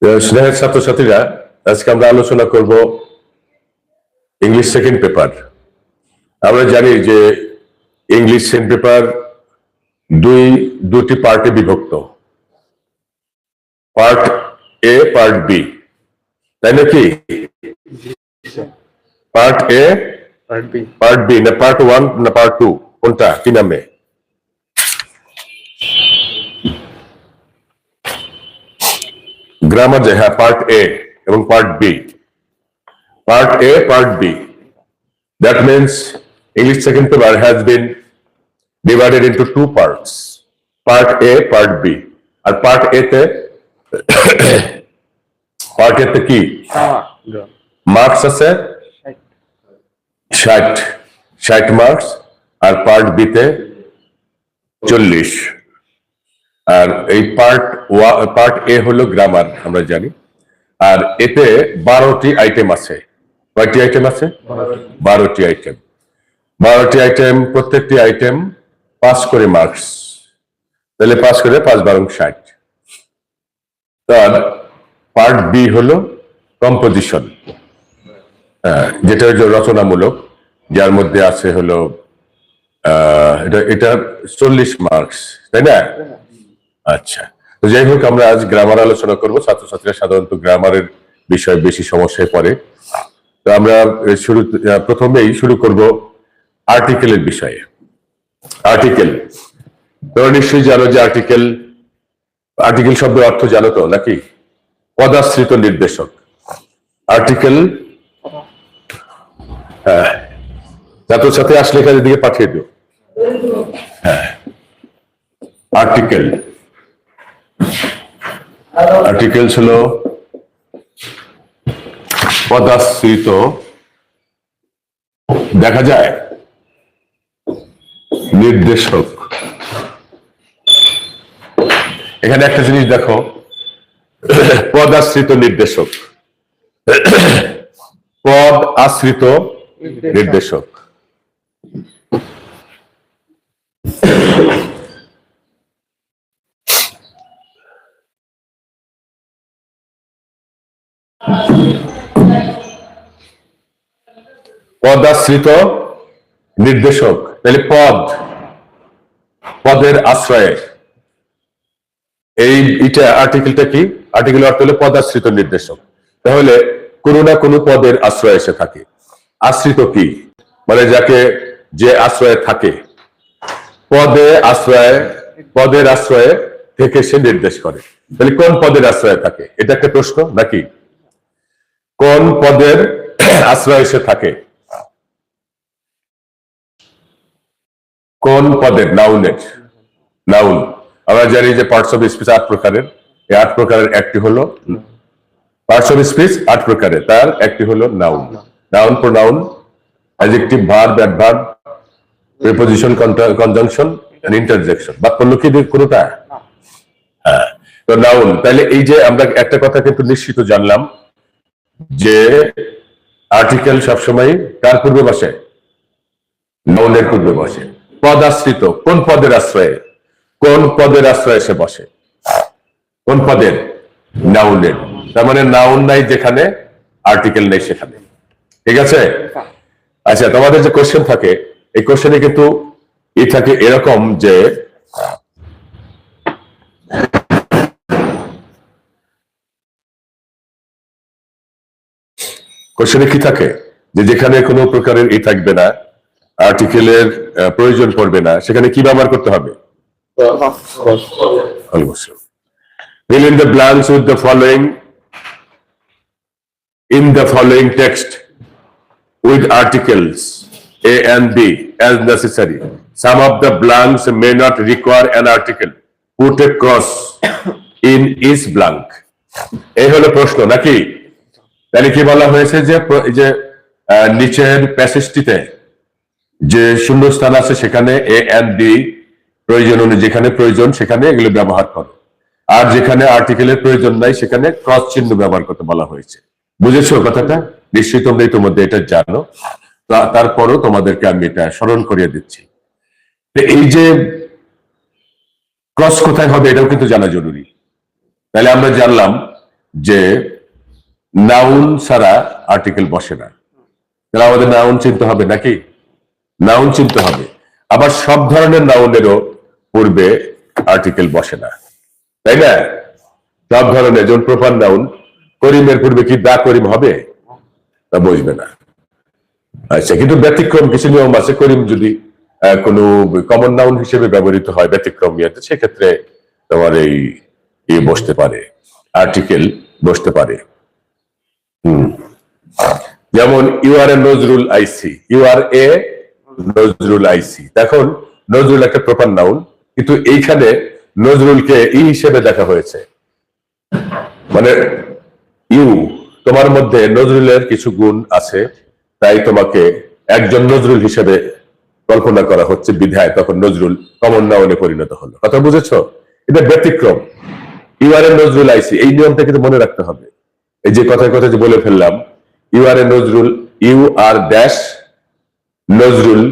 স্নেহের ছাত্রছাত্রীরা, আজকে আমরা আলোচনা করব ইংলিশ সেকেন্ড পেপার। আমরা জানি যে ইংলিশ সেকেন্ড পেপার দুটি পার্টে বিভক্ত, পার্ট এ, পার্ট বি, তাই নাকি? পার্ট এ, পার্ট বি, না পার্ট ওয়ান না পার্ট টু, কোনটা কি নামে? গ্রামার যে, হ্যাঁ, পার্ট এ এবং part B. Part A, part B, that means English second paper has been divided into two parts, part A, part B. আর part A তে কি মার্কস আছে? 60 মার্কস। আর পার্ট বি তে 40। আর এই পার্ট এ হলো গ্রামার, আমরা জানি। আর এতে 12টি আইটেম আছে। কয়টি আইটেম আছে? 12টি আইটেম। 12টি আইটেম, প্রত্যেকটি আইটেম 5 করে মার্কস। তাহলে 5 করে 5 12 60। তার পার্ট বি হলো কম্পোজিশন, যেটা হলো রচনামূলক, যার মধ্যে আছে হলো এটা 40 মার্কস, তাই না? আচ্ছা, তো যাই হোক, আমরা আজ গ্রামার আলোচনা করব। ছাত্রছাত্রীরা সাধারণত গ্রামারের বিষয়ে বেশি সমস্যায় পড়ে। তো আমরা প্রথমেই শুরু করব আর্টিকেলের বিষয়ে। আর্টিকেল, তোমরা নিশ্চয়ই জানো যে আর্টিকেল শব্দের অর্থ জানো তো নাকি? পদাশ্রিত নির্দেশক। আর্টিকেল, হ্যাঁ, ছাত্রছাত্রী আসলে এখানে দিকে পাঠিয়ে দিও। হ্যাঁ, আর্টিকেলস হলো পদাশ্রিত, দেখা যায়, নির্দেশক। এখানে একটা জিনিস দেখো, পদাশ্রিত নির্দেশক, পদ আশ্রিত নির্দেশক। পদাশ্রিত নির্দেশক, তাহলে পদের আশ্রয়ে। এইটা আর্টিকেলটা কি? আর্টিকেল অর্থ হলো পদাশ্রিত নির্দেশক। তাহলে কোনো না কোনো পদের আশ্রয় এসে থাকে। আশ্রিত কি মানে? যাকে যে আশ্রয়ে থাকে, পদের আশ্রয়ে থেকে সে নির্দেশ করে। তাহলে কোন পদের আশ্রয়ে থাকে, এটা একটা প্রশ্ন নাকি? কোন পদের আশ্রয় এসে থাকে? কোন পদের? নাউন। আমরা জানি যে পার্টস অফ স্পিচ 8 প্রকারের। এই 8 প্রকারের একটি হলো পার্টস অফ স্পিচ, 8 প্রকারের, তার একটি হলো noun. Noun, pronoun, adjective, verb, adverb, preposition, conjunction and interjection. বাক্যাংশ কি কোনটা? হ্যাঁ, তো নাউন। তাহলে এই যে আমরা একটা কথা কিন্তু নিশ্চিত জানলাম যে আর্টিকেল সবসময় কার পূর্বে বসে? নাউনের পূর্বে বসে। পদাশ্রিত, কোন পদের আশ্রয়ে? কোন পদের আশ্রয়ে এসে বসে? কোন পদের? নাউনের। তার মানে নাউন নাই যেখানে, আর্টিকেল নেই সেখানে। ঠিক আছে? আচ্ছা, তোমাদের যে কোশ্চেন থাকে, এই কোশ্চেনে কিন্তু থাকে এরকম যে কোশ্চেনে কি থাকে যে যেখানে কোনো প্রকারের থাকবে না, আর্টিকেলের প্রয়োজন পড়বে না, সেখানে কি ব্যবহার করতে হবে? Fill in the blanks with the following in the following text with articles A and B as necessary. Some of the blanks may not require an article. Put a cross in each blank. এই হলো প্রশ্ন নাকি? তাহলে কি বলা হয়েছে যে নিচের প্যাসেজটিতে যে শূন্যস্থান আছে সেখানে A and B প্রয়োজন অনুযায়ী, যেখানে প্রয়োজন সেখানে এগুলো ব্যবহার করো। আর যেখানে আর্টিকেলের প্রয়োজন নাই সেখানে ক্রস চিহ্ন ব্যবহার করতে বলা হয়েছে। বুঝেছো কথাটা? নিশ্চয়ই তোমরা ইতিমধ্যে এটা জানো, তারপরও তোমাদেরকে আমি এটা স্মরণ করিয়ে দিচ্ছি। এই যে ক্রস কোথায় হবে এটাও কিন্তু জানা জরুরি। তাহলে আমরা জানলাম যে নাউন ছাড়া আর্টিকেল বসে না, তাহলে আমাদের নাউন চিনতে হবে নাকি? নাউন চিনতে হবে। আবার সব ধরনের নাউনেরও পূর্বে আর্টিকেল বসে না, তাই না? সব ধরনের, যেমন প্রপার নাউন, করিমের পূর্বে কি দা করিম হবে? তা বসবে না। আচ্ছা, কিন্তু ব্যতিক্রম কিছু নিয়ম আছে। করিম যদি কোনো কমন নাউন হিসেবে ব্যবহৃত হয় ব্যতিক্রম ইয়েতে, সেক্ষেত্রে তোমার এই বসতে পারে, আর্টিকেল বসতে পারে। যেমন you are a Nazrul I see, you are a Nazrul I see. এখন নজরুল একটা প্রপার নাউন, কিন্তু এইখানে নজরুলকে ই হিসেবে দেখা হয়েছে, মানে ইউ, তোমার মধ্যে নজরুলের কিছু গুণ আছে, তাই তোমাকে একজন নজরুল হিসেবে কল্পনা করা হচ্ছে, বিধায় তখন নজরুল কমন নাউনে পরিণত হলো। কথা বুঝেছো? এটা ব্যতিক্রম। ইউ আর এ নজরুল আইসি, এই নিয়মটা কিন্তু মনে রাখতে হবে। এই যে কথায় কথা যে বলে ফেললাম, you are a Nazrul, you are dash Nazrul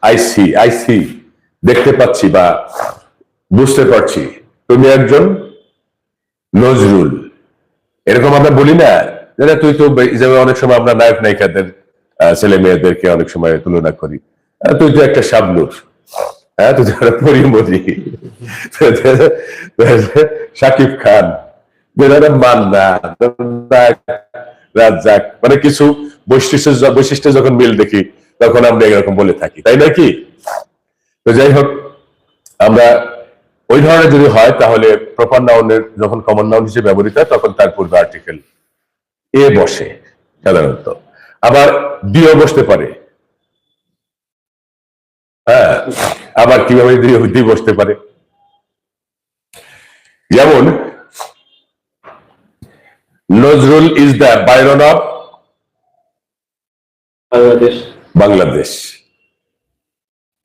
I see, I see দেখতে পাচ্ছি বা বুঝতে পারছি তুমি একজন নজরুল। এরকম আমরা বলি না, তুই তো, যেমন অনেক সময় আমরা নায়ক নায়িকাদের ছেলে মেয়েদেরকে অনেক সময় তুলনা করি, তুই তো একটা শাবনূর, হ্যাঁ, তুই তো একটা পরিমণি, শাকিব খান, মান্না, রাজ্জাক, মানে কিছু বৈশিষ্ট্য যখন মিল দেখি তখন আমরা এরকম বলে থাকি, তাই নাকি? তো যাই হোক, আমরা ওই ধরনের যদি হয় তাহলে প্রপার নাউনের যখন কমন নাউন হিসেবে ব্যবহৃত হয় তখন তার পূর্বে আর্টিকেল এ বসে সাধারণত। আবার দিও বসতে পারে, হ্যাঁ। আবার কিভাবে দি বসতে পারে? যেমন Nazrul is the Byron of Bangladesh.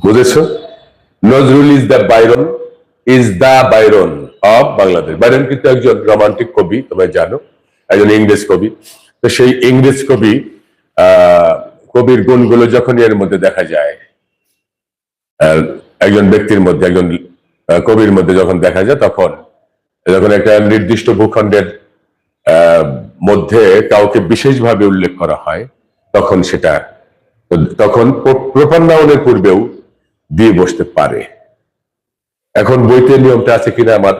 বুঝেছো? Nazrul is the Byron, is the Byron of Bangladesh. Byron কিন্তু একজন রোমান্টিক কবি, তোমরা জানো, একজন ইংরেজ কবি। তো সেই ইংরেজ কবির গুণগুলো যখন এর মধ্যে দেখা যায়, একজন ব্যক্তির মধ্যে, একজন কবির মধ্যে যখন দেখা যায়, তখন যখন একটা নির্দিষ্ট ভূখণ্ডের মধ্যে কাউকে বিশেষভাবে উল্লেখ করা হয়, তখন সেটা, তখন প্রপার নাউনের পূর্বেও দিয়ে বসতে পারে। এখন বইতে নিয়মটা আছে কিনা আমার,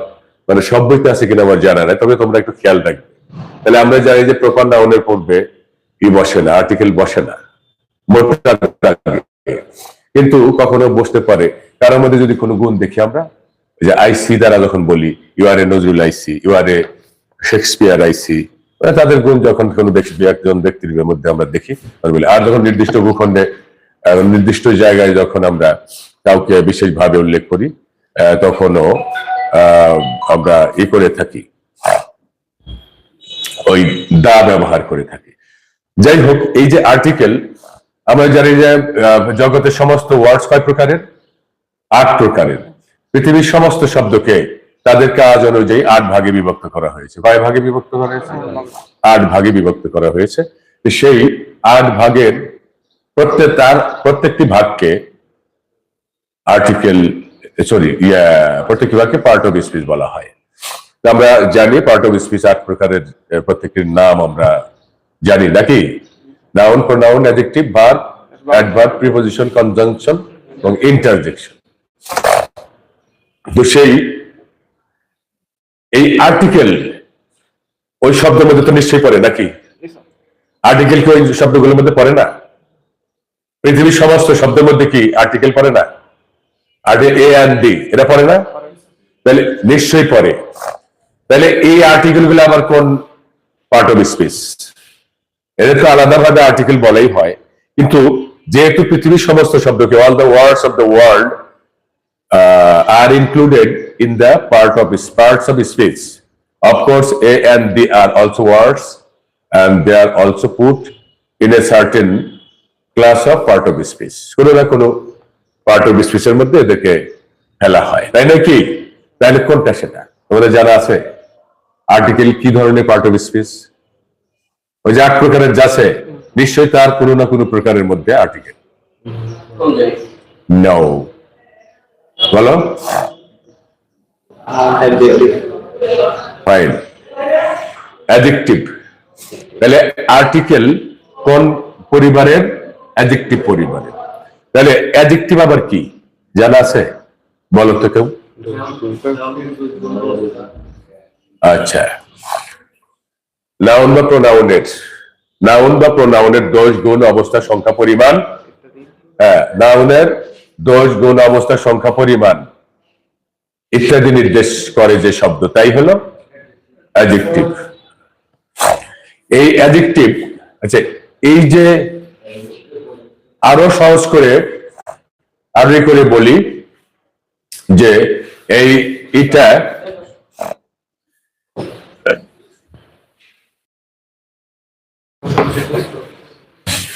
মানে সব বইতে আছে কিনা আমার জানা নাই, তবে তোমরা একটু খেয়াল রাখবে। তাহলে আমরা জানি যে প্রপার নাউনের পূর্বে ই বসে না, আর্টিকেল বসে না, কিন্তু কখনো বসতে পারে। কারোর মধ্যে যদি কোনো গুণ দেখি আমরা, যে আইসি দ্বারা যখন বলি you are a Nazrul I see, you are a Shakespeare I see, তাদের গুণ যখন কোনো একজন ব্যক্তির মধ্যে আমরা দেখি বলি। আর যখন নির্দিষ্ট ভূখণ্ডে নির্দিষ্ট জায়গায় যখন আমরা কাউকে বিশেষভাবে উল্লেখ করি, তখনও আমরা ই করে থাকি, ওই দা ব্যবহার করে থাকি। যাই হোক, এই যে আর্টিকেল, আমরা জানি যে জগতের সমস্ত ওয়ার্ডস কয় প্রকারের? 8 প্রকারের। পৃথিবীর সমস্ত শব্দকে তাদের কাজ অনুযায়ী 8 ভাগে বিভক্ত করা হয়েছে। কয় ভাগে বিভক্ত করা হয়েছে? 8 ভাগে বিভক্ত করা হয়েছে। সেই 8 ভাগের প্রত্যেকটি ভাগকে আর্টিকেল, প্রত্যেকটি ভাগকে পার্ট অফ স্পিচ বলা হয়। আমরা জানি পার্ট অফ স্পিচ 8 প্রকারের, প্রত্যেকটির নাম আমরা জানি নাকি? Noun, pronoun, adjective, verb, adverb, preposition, conjunction এবং ইন্টারজেকশন। তো এই আর্টিকেল ওই শব্দের মধ্যে তো নিশ্চয়ই পড়ে নাকি? আর্টিকেল কি ওই শব্দগুলোর মধ্যে পড়ে না? পৃথিবীর সমস্ত শব্দের মধ্যে কি আর্টিকেল পড়ে না? এ এন্ড ডি, এটা পড়ে না? তাহলে নিশ্চয়ই পড়ে। তাহলে এই আর্টিকেল গুলো আবার কোন পার্ট অফ স্পিচ? এদের তো আলাদাভাবে আর্টিকেল বলাই হয়, কিন্তু যেহেতু পৃথিবীর সমস্ত শব্দকে, all the words of the world are included in the parts of speech. Of course, A and D are also words, and they are also put in a certain class of part of speech. কোনো না কোনো part of স্পিচের মধ্যে এদেরকে ফেলা হয়, তাই নাকি? তাহলে কোনটা সেটা তোমাদের জানা আছে? আর্টিকেল কি ধরনের পার্ট অফ স্পিচ? ওই যে 8 প্রকারের যাচ্ছে, নিশ্চয়ই তার কোনো না কোনো প্রকারের মধ্যে আর্টিকেল। নো, বলো। ফাইন। অ্যাডজেক্টিভ। তাহলে আর্টিকেল কোন পরিবারের? অ্যাডজেক্টিভ পরিবারের। তাহলে অ্যাডজেক্টিভ আবার কি জানা আছে? বলো তো কেউ। আচ্ছা, নাউন বা প্রোনাউনের, নাউন বা প্রোনাউনের দোষ, গুণ, অবস্থা, সংখ্যা, পরিমাণ। হ্যাঁ, নাউনের দোষ, গুণ, অবস্থা, সংখ্যা, পরিমাণ ইত্যাদি নির্দেশ করে যে শব্দ, তাই হলো অ্যাডজেক্টিভ। এই অ্যাডজেক্টিভ, আচ্ছা, এই যে আরো সহজ করে বলি যে এটা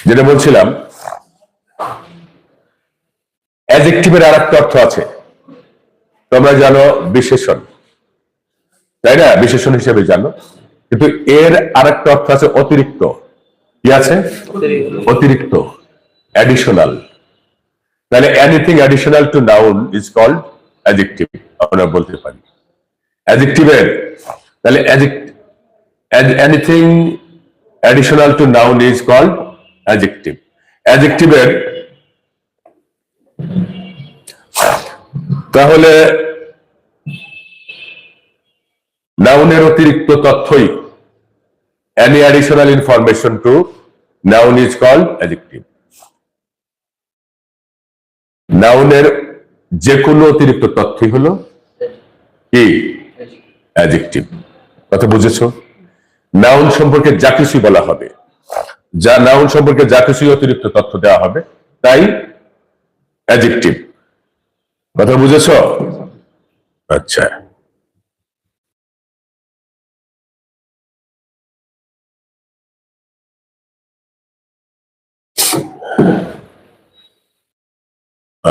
যেটা বলছিলাম, অ্যাডজেক্টিভের আর একটা অর্থ আছে, তোমরা জানো বিশেষণ, তাই না? বিশেষণ হিসেবে জানো, কিন্তু এর আর একটা অর্থ আছে অতিরিক্ত। কি আছে? অতিরিক্ত, অ্যাডিশনাল। তাহলে anything additional to noun is called adjective, আমরা বলতে পারি। অ্যাডজেক্টিভের তাহলে anything additional to noun is called adjective. অ্যাডজেক্টিভের তাহলে নাউনের অতিরিক্ত তথ্যই, any additional information to noun is called adjective. নাউনের যে কোনো অতিরিক্ত তথ্যই হলো কি? অ্যাডজেক্টিভ। কথা বুঝেছো? নাউন সম্পর্কে যা কিছুই বলা হবে, নাউন সম্পর্কে যা কিছুই অতিরিক্ত তথ্য দেওয়া হবে, তাই অ্যাডজেক্টিভ। কথা বুঝেছো? আচ্ছা,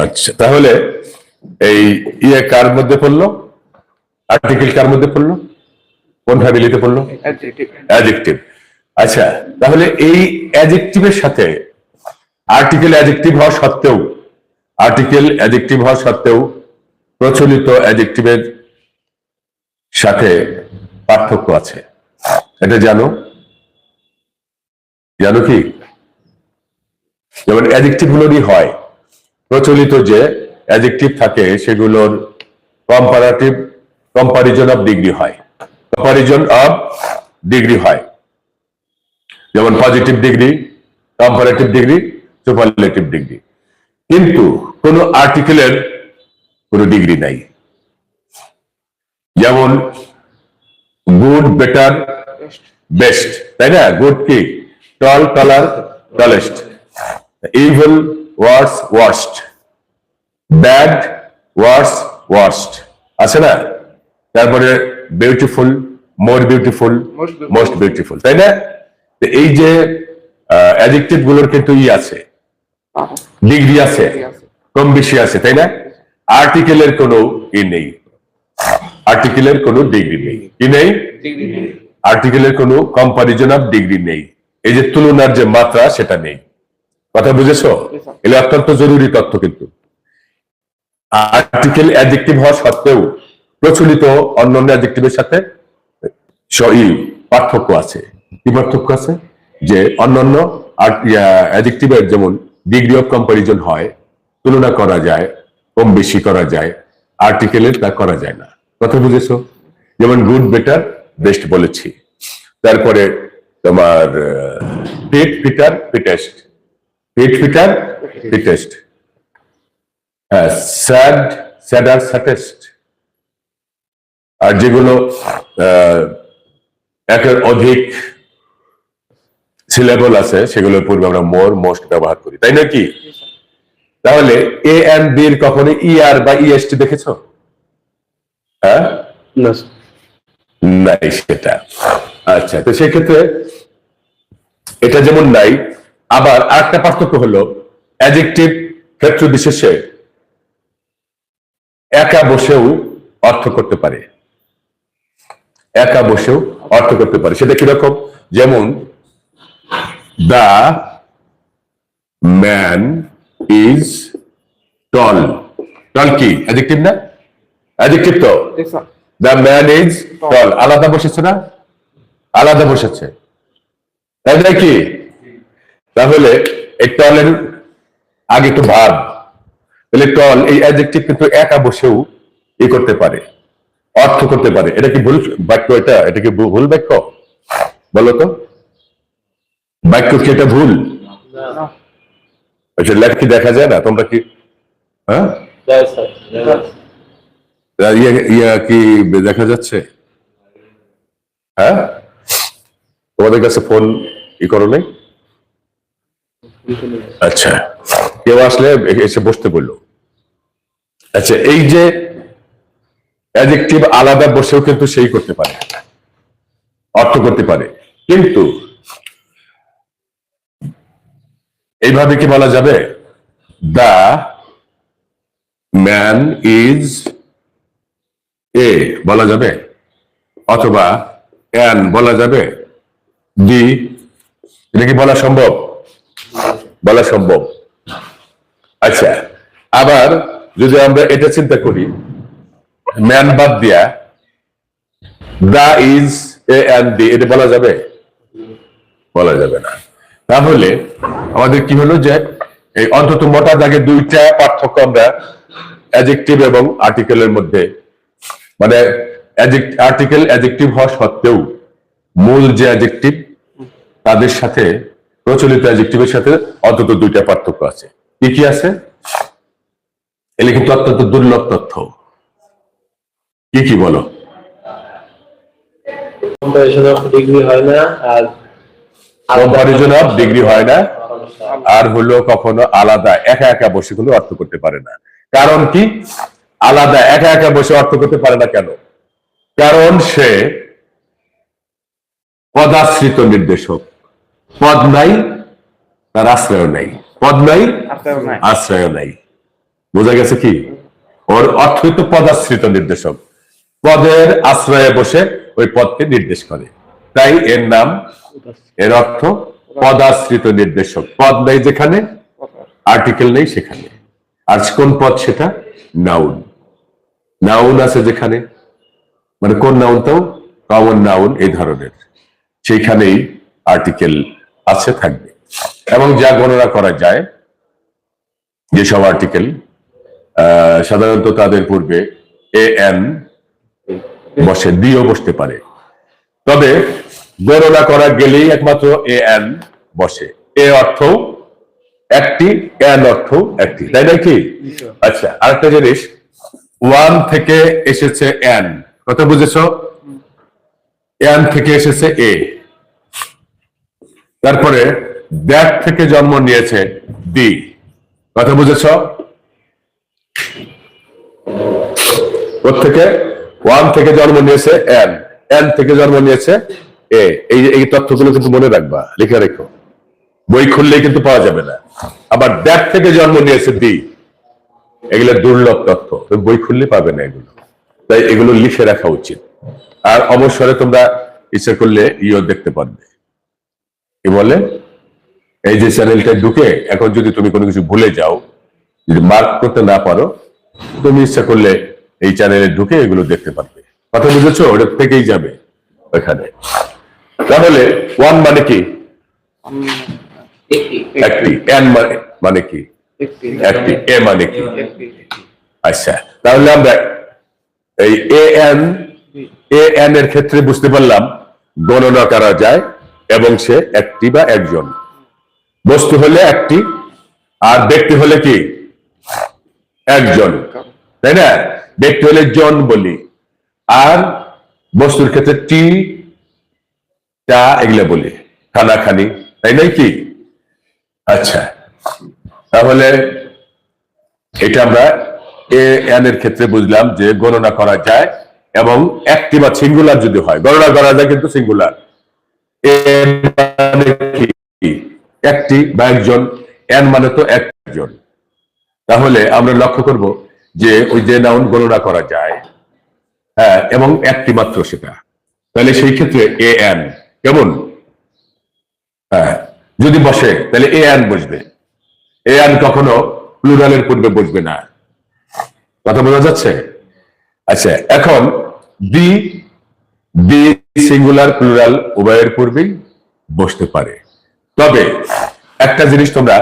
আচ্ছা, তাহলে এই ইয়ে কার মধ্যে পড়লো? আর্টিকেল কার মধ্যে পড়লো? কোন ফ্যামিলিতে পড়লো? অ্যাডজেক্টিভ। আচ্ছা, তাহলে এই অ্যাডজেক্টিভের সাথে আর্টিকেল অ্যাডজেক্টিভ হওয়া সত্ত্বেও, আর্টিকেল অ্যাডজেক্টিভ হওয়া সত্ত্বেও প্রচলিত অ্যাডজেক্টিভের সাথে পার্থক্য আছে, এটা জানো? জানো কি? যেমন অ্যাডজেক্টিভ গুলোরই হয়, প্রচলিত যে অ্যাডজেক্টিভ থাকে সেগুলোর কম্পারিজন অফ ডিগ্রি হয়, কম্পারিজন অফ ডিগ্রি হয়। যেমন positive degree, comparative degree, superlative degree. কিন্তু কোন আর্টিকেলের কোনো ডিগ্রি নাই। যেমন গুড, বেটার, বেস্ট, তাই না? গুড কি? টল, টলার, টলেস্ট। ইভিল, ওয়ার্স, ওয়ার্স্ট। ব্যাড, ওয়ার্স, ওয়ার্স্ট, আছে না? তারপরে beautiful, more beautiful, most beautiful, তাই না? এই যে অ্যাডজেক্টিভ গুলোর কিন্তু আছে, ডিগ্রি আছে, কম বেশি আছে, তাই না? আর্টিকেলের কোনো নেই, আর্টিকেলের কোনো ডিগ্রি নেই। কি নেই? আর্টিকেলের কোনো কম্পারিজন অফ ডিগ্রি নেই। এই যে তুলনার যে মাত্রা, সেটা নেই। কথা বুঝেছো? এটা অত্যন্ত জরুরি তথ্য। কিন্তু আর্টিকেল অ্যাডজেক্টিভ হওয়া সত্ত্বেও প্রচলিত অন্যান্য অ্যাডজেক্টিভের সাথে পার্থক্য আছে। কি পার্থক্য আছে? যে অন্যান্য অ্যাডজেক্টিভের যেমন ডিগ্রি অফ কম্পারিজন হয়, তুলনা করা যায়, কম বেশি করা যায়, আর্টিকেলের তা করা যায় না। কথা বুঝেছো? যেমন গুড, বেটার, বেস্ট বলেছি। তারপরে তোমার fit, fitter, fittest, fit, fitter, fittest. হ্যাঁ, স্যাড, স্যাডার, স্যাটেস্ট। আর যেগুলো একের অধিক সিলেবল আছে, সেগুলোর পূর্বে আমরা মোর, মোস্ট ব্যবহার করি, তাই না? কি তাহলে এ এন্ড বি এর কখনো ইআর বা ইএসটি দেখেছো? হ্যাঁ, নাই সেটা। আচ্ছা, তো সেক্ষেত্রে এটা যেমন নাই, আবার আরেকটা পার্থক্য হলো অ্যাডজেক্টিভ ক্ষেত্র বিশেষে একা বসেও অর্থ করতে পারে, একা বসেও অর্থ করতে পারে। সেটা কিরকম? যেমন দা ম্যান ইজ টল। টল কি? অ্যাডজেক্টিভ না? অ্যাডজেক্টিভ তো। দা ম্যান ইজ টল আলাদা বসেছে না? আলাদা বসেছে, তাই নাকি? তাহলে এই টলের আগে একটু ভাব, তাহলে টল এই অ্যাডজেক্টিভ কিন্তু একা বসেও ই করতে পারে, অর্থ করতে পারে। এটা কি ভুল বাক্য? এটা কি ভুল বাক্য? বলো তো, বাক্য কি এটা ভুল? আচ্ছা, লেখা কি দেখা যায় না? তোমরা কি হ্যাঁ ইয়া কি দেখা যাচ্ছে? হ্যাঁ, তোমাদের কাছে ফোন ই করো নাই? আচ্ছা, কেউ আসলে এসে বসতে বললো। আচ্ছা, এই যে অ্যাডজেক্টিভ আলাদা বসেও কিন্তু সেই করতে পারে, অর্থ করতে পারে, কিন্তু এইভাবে কি বলা যাবে? দা ম্যান ইজ এ বলা যাবে, অথবা অ্যান বলা যাবে, দি, এটা কি বলা সম্ভব? বলা সম্ভব। আচ্ছা, আবার যদি আমরা এটা চিন্তা করি, ম্যান বাদ দিয়া দা ইজ এ অ্যান্ড দি, এটা বলা যাবে? বলা যাবে না। তাহলে আমাদের কি হলো যে এই অন্তত মোটা দাগে দুইটা পার্থক্য আমরা অ্যাডজেক্টিভ এবং আর্টিকেলের মধ্যে, মানে আর্টিকেল অ্যাডজেক্টিভ হওয়া সত্ত্বেও মূল যে অ্যাডজেক্টিভ তাদের সাথে প্রচলিত অ্যাডজেক্টিভের সাথে অন্তত দুইটা পার্থক্য আছে। কি কি আছে? এগুলো কিন্তু অত্যন্ত দুর্লভ তথ্য। কি কি বলো? কম্পারিজন অফ ডিগ্রি হয় না, আর কম্পারিজন অফ ডিগ্রি হয় না, আর হলো কখনো আলাদা একা একা বসে কোনো অর্থ করতে পারে না। কারণ কি আলাদা একা একা বসে অর্থ করতে পারে না কেন? কারণ সে পদাশ্রিত নির্দেশক। পদ নাই, তার আশ্রয় নাই। পদ নাই, আশ্রয় নাই। বোঝা গেছে কি? ওর অর্থই তো পদাশ্রিত নির্দেশক, পদের আশ্রয়ে বসে ওই পদকে নির্দেশ করে, তাই এর নাম, এর অর্থ পদাশ্রিত নির্দেশক। পদ নেই যেখানে, আর্টিকেল নেই সেখানে। আর কোন পদ সেটা? নাউন। নাউন আছে যেখানে, মানে কোন নাউনটাও কমন নাউন এই ধরনের, সেইখানেই আর্টিকেল আছে, থাকবে। এবং যা গণনা করা যায়, যেসব আর্টিকেল সাধারণত তাদের পূর্বে এ এন বসে, দিও বসতে পারে, তবে গণনা করা গেলেই একমাত্র এ এন বসে। এ অর্থ একটি, এন অর্থ একটি, তাই নাকি? আচ্ছা, আরেকটা জিনিস, ওয়ান থেকে এসেছে এন, কথা বুঝেছ? এন থেকে এসেছে এ, তারপরে দ্যাট থেকে জন্ম নিয়েছে ডি, কথা বুঝেছ? ওর থেকে ওয়ান থেকে জন্ম নিয়েছে এন, এন থেকে জন্ম নিয়েছে এ। এই তথ্যগুলো কিন্তু মনে রাখবা, লিখে রেখো, বই খুললেই কিন্তু পাওয়া যাবে না। আবার দ্যাট থেকে জন্ম নিয়েছে ডি, এগুলো দুর্লভ তথ্য, বই খুললে পাবে না এগুলো, তাই এগুলো লিখে রাখা উচিত। আর অবসরে তোমরা ইচ্ছা করলে ইও দেখতে পারবে। কি বলে, এই যে চ্যানেলটা ঢুকে এখন যদি তুমি কোনো কিছু ভুলে যাও, যদি মার্ক করতে না পারো, তুমি ইচ্ছা করলে এই চ্যানেলে ঢুকে এগুলো দেখতে পারবে। কথা বুঝেছো? ওটা থেকেই যাবে ওখানে। তাহলে ওয়ান মানে কি? একটি। এন মানে কি? একটি। এ মানে কি? আচ্ছা, তাহলে আমরা এই এ এন এর ক্ষেত্রে বুঝতে পারলাম গণনা করা যায় এবং সে একটি বা একজন। বস্তু হলে একটি, আর ব্যক্তি হলে কি? একজন, তাই না? ব্যক্তি হলে জন বলি, আর বস্তুর ক্ষেত্রে টি, টা এগুলো বলি, খানা খানি, তাই নাই কি? আচ্ছা, তাহলে এটা আমরা এ এন এর ক্ষেত্রে বুঝলাম যে গণনা করা যায়, এবং একটি বা সিঙ্গুলার যদি হয় গণনা করা যায়, কিন্তু সিঙ্গুলার। এ মানে কি? একটি বা একজন, এন মানে তো একজন। তাহলে আমরা লক্ষ্য করব যে ওই যে নাউন গণনা করা যায়, হ্যাঁ, এবং একটি মাত্র সেটা, তাহলে সেই ক্ষেত্রে এ এন কেমন? হ্যাঁ, যদি বসে তাহলে এ এন বসবে। এ এন কখনো প্লুরালের পূর্বে বসবে না। কথা বোঝা যাচ্ছে? আচ্ছা, এখন দি সিঙ্গুলার প্লুরাল উভয়ের পূর্বেই বসতে পারে। তবে একটা জিনিস তোমরা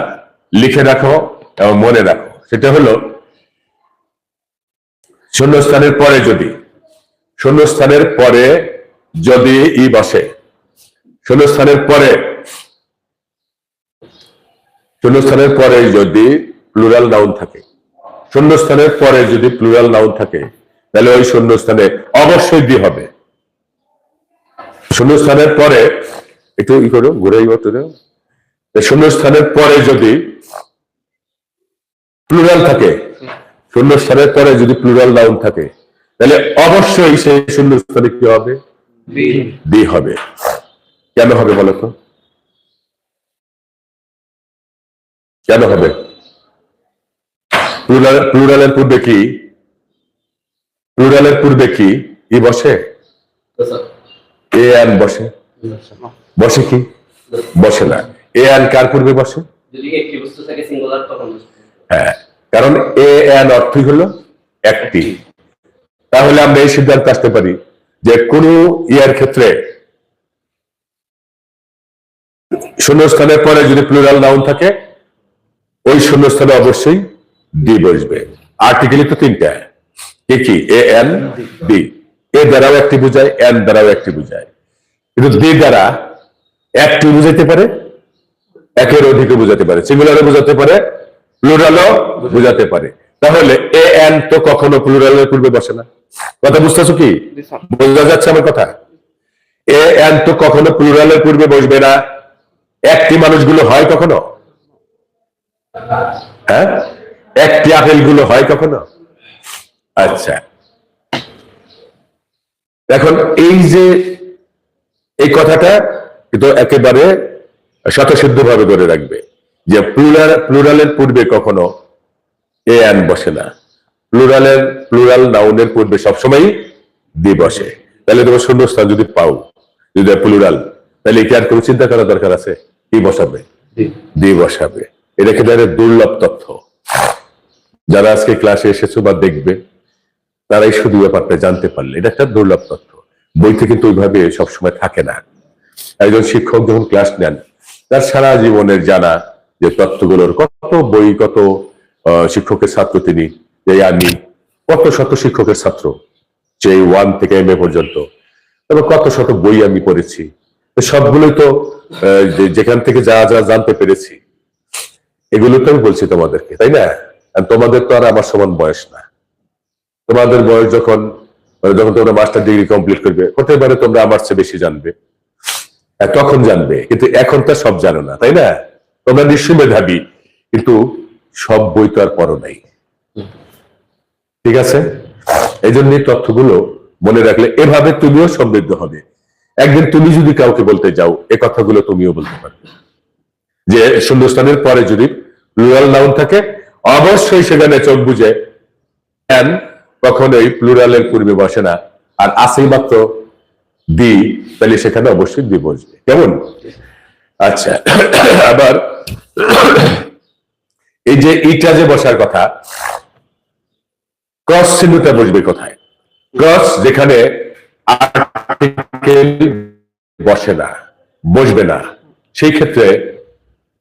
লিখে রাখো এবং মনে রাখো, সেটা হলো শূন্যস্থানের পরে যদি ই বসে, শূন্যস্থানের পরে যদি প্লুরাল নাউন থাকে, তাহলে ওই শূন্যস্থানে অবশ্যই দি হবে। শূন্যস্থানের পরে একটু ই করো, ঘুরেই মতো শূন্যস্থানের পরে যদি প্লুরাল থাকে, শূন্যস্থানের পরে যদি প্লুরাল নাউন থাকে, তাহলে অবশ্যই সেই শূন্যস্থানে কি হবে? দি হবে। কেন হবে বলো তো? কেন হবে? প্লুরালের পূর্বে কি ই বসে? এ অ্যান বসে? বসে কি? বসে না। এ অ্যান কার পূর্বে বসে? হ্যাঁ, কারণ এ অ্যান অর্থই হলো একটি। তাহলে আমরা এই সিদ্ধান্ত আসতে পারি যে কোন ইয়ার ক্ষেত্রে শূন্যস্থানের পরে যদি প্লুরাল নাউন থাকে, ওই শূন্যস্থানে অবশ্যই দি বসবে। আর্টিকেলই তো তিনটা, কি? A N D. এ দ্বারাও একটি বোঝায়, এন দ্বারাও একটি বোঝায়, কিন্তু দি দ্বারা একটি বুঝাইতে পারে, একের অধিকে বুঝাতে পারে, সিঙ্গুলারও বুঝাতে পারে, প্লুরালও বুঝাতে পারে। তাহলে এ এন তো কখনো প্লুরালের পূর্বে বসে না। কথা বুঝতেছো কি? বোঝা যাচ্ছে আমার কথা? এ এন তো কখনো প্লুরালের পূর্বে বসবে না। একটি মানুষগুলো হয় কখনো? হ্যাঁ, একটি আপেলগুলো হয় কখনো? আচ্ছা, এখন এই কথাটা কিন্তু একেবারে স্বতঃসিদ্ধ ভাবে ধরে রাখবে যে প্লুরালের পূর্বে কখনো এ অ্যান বসে না। প্লুরাল নাউনের পূর্বে সবসময় দি বসে। তাহলে তোমার শূন্যস্থান যদি পাও, যদি প্লুরাল, তাহলে কি আর কোনো চিন্তা করার দরকার আছে? কি বসাবে? দি বসাবে। এটা একেবারে দুর্লভ তথ্য। যারা আজকে ক্লাসে এসেছো বা দেখবে, তারাই শুধু ব্যাপারটা জানতে পারলে। এটা একটা দুর্লভ তথ্য, বইতে কিন্তু ওইভাবে সবসময় থাকে না। একজন শিক্ষক যখন ক্লাস নেন, তার সারা জীবনের জানা যে তথ্যগুলোর কত বই, কত শিক্ষকের ছাত্র তিনি, যে আমি কত শত শিক্ষকের ছাত্র, যে 1 থেকে MA পর্যন্ত, তবে কত শত বই আমি পড়েছি, সবগুলোই তো যেখান থেকে যা যা জানতে পেরেছি এগুলো তো আমি বলছি তোমাদেরকে, তাই না? তোমাদের তো আর আমার সমান বয়স না। তোমাদের বয়স যখন তোমরা মাস্টার ডিগ্রি কমপ্লিট করবে, হতে পারে তোমরা আমার চেয়ে বেশি জানবে, তখন জানবে, কিন্তু এখন তো সব জানো না, তাই না? তোমরা নিশ্চয় মেধাবী, কিন্তু সব বই তো আর পড়ো নাই। ঠিক আছে? এই জন্য তথ্যগুলো মনে রাখলে এভাবে তুমিও সমৃদ্ধ হবে। একদিন তুমি যদি কাউকে বলতে যাও, এ কথাগুলো তুমিও বলতে পারবে যে শূন্যস্থানের পরে যদি প্লুরাল নাউন থাকে, অবশ্যই সেখানে চোখ বুঝে অ্যান কখনোই প্লুরালের পূর্বে বসে না, আর আসেই মাত্র দি, তাহলে সেখানে অবশ্যই দি বসবে। কেমন? আচ্ছা, আবার এই যে ইটা যে বসার কথা, ক্রস চিহ্নটা বসবে কোথায়? ক্রস যেখানে আর্টিকেল বসে না, বসবে না, সেই ক্ষেত্রে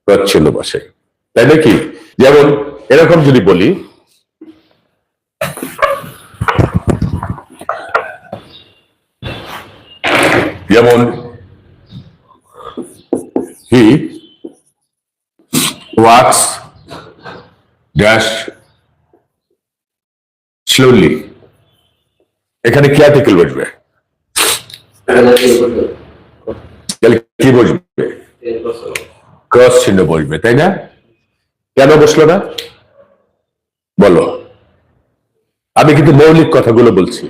ক্রস চিহ্ন বসে, তাই নাকি? যেমন এরকম যদি বলি, যেমন হি ওয়াক্স ড্যাশ স্লোলি, এখানে কি আর্টিকেল বসবে? কি বসবে? ক্রস চিহ্ন বসবে, তাই না? কেন বসলো না বলো? আমি কিন্তু মৌলিক কথাগুলো বলছি।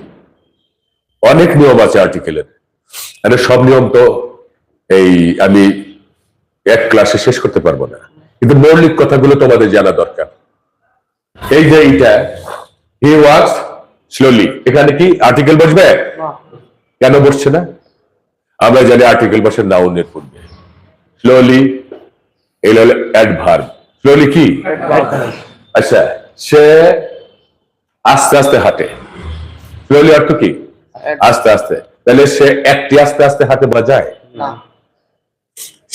অনেক নিয়ম আছে আর্টিকেলের, সব নিয়ম তো আমি এক ক্লাসে শেষ করতে পারবো না, কিন্তু মৌলিক কথাগুলো তোমাদের জানা দরকার। এই যে এইটা হি ওয়াক্স স্লোলি, এখানে কি আর্টিকেল বসবে? কেন বসছে না? আমরা জানি আর্টিকেল বসে নাউনের পূর্বে। স্লোলি এল হলো অ্যাডভার্ব। স্লোলি কি? আচ্ছা, সে আস্তে আস্তে হাঁটে। স্লোলি অর্থ কি? আস্তে আস্তে। তাহলে সে একটি আস্তে আস্তে হাতে বাজায়,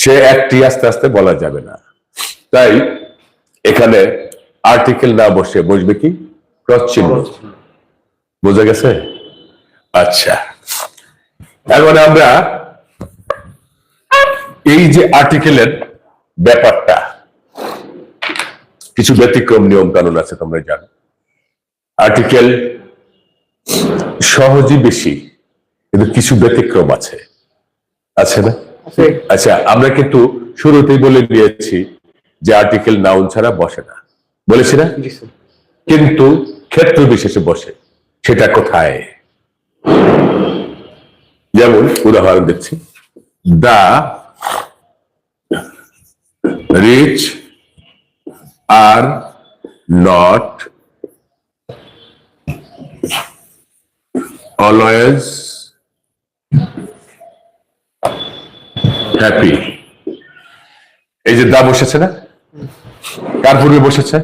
সে একটি আস্তে আস্তে বলা যাবে না। তাই এখানে আর্টিকেল না বসে বসবে কি ক্রস চিহ্ন। বোঝা গেছে? আচ্ছা, এখন আমরা এই যে আর্টিকেলের ব্যাপারটা, কিছু ব্যতিক্রম নিয়ম কানুন আছে তোমরা জানো। আর্টিকেল সহজই বেশি, কিন্তু কিছু ব্যতিক্রম আছে, আছে না? আচ্ছা, আমরা কিন্তু শুরুতেই বলে দিয়েছি যে আর্টিকেল নাউন ছাড়া বসে না, বলেছি না? কিন্তু ক্ষেত্র বিশেষে বসে। সেটা কোথায়? যেমন উদাহরণ দিচ্ছি, the rich are not always happy. এই যে দা বসেছে না, কার পূর্বে বসেছে?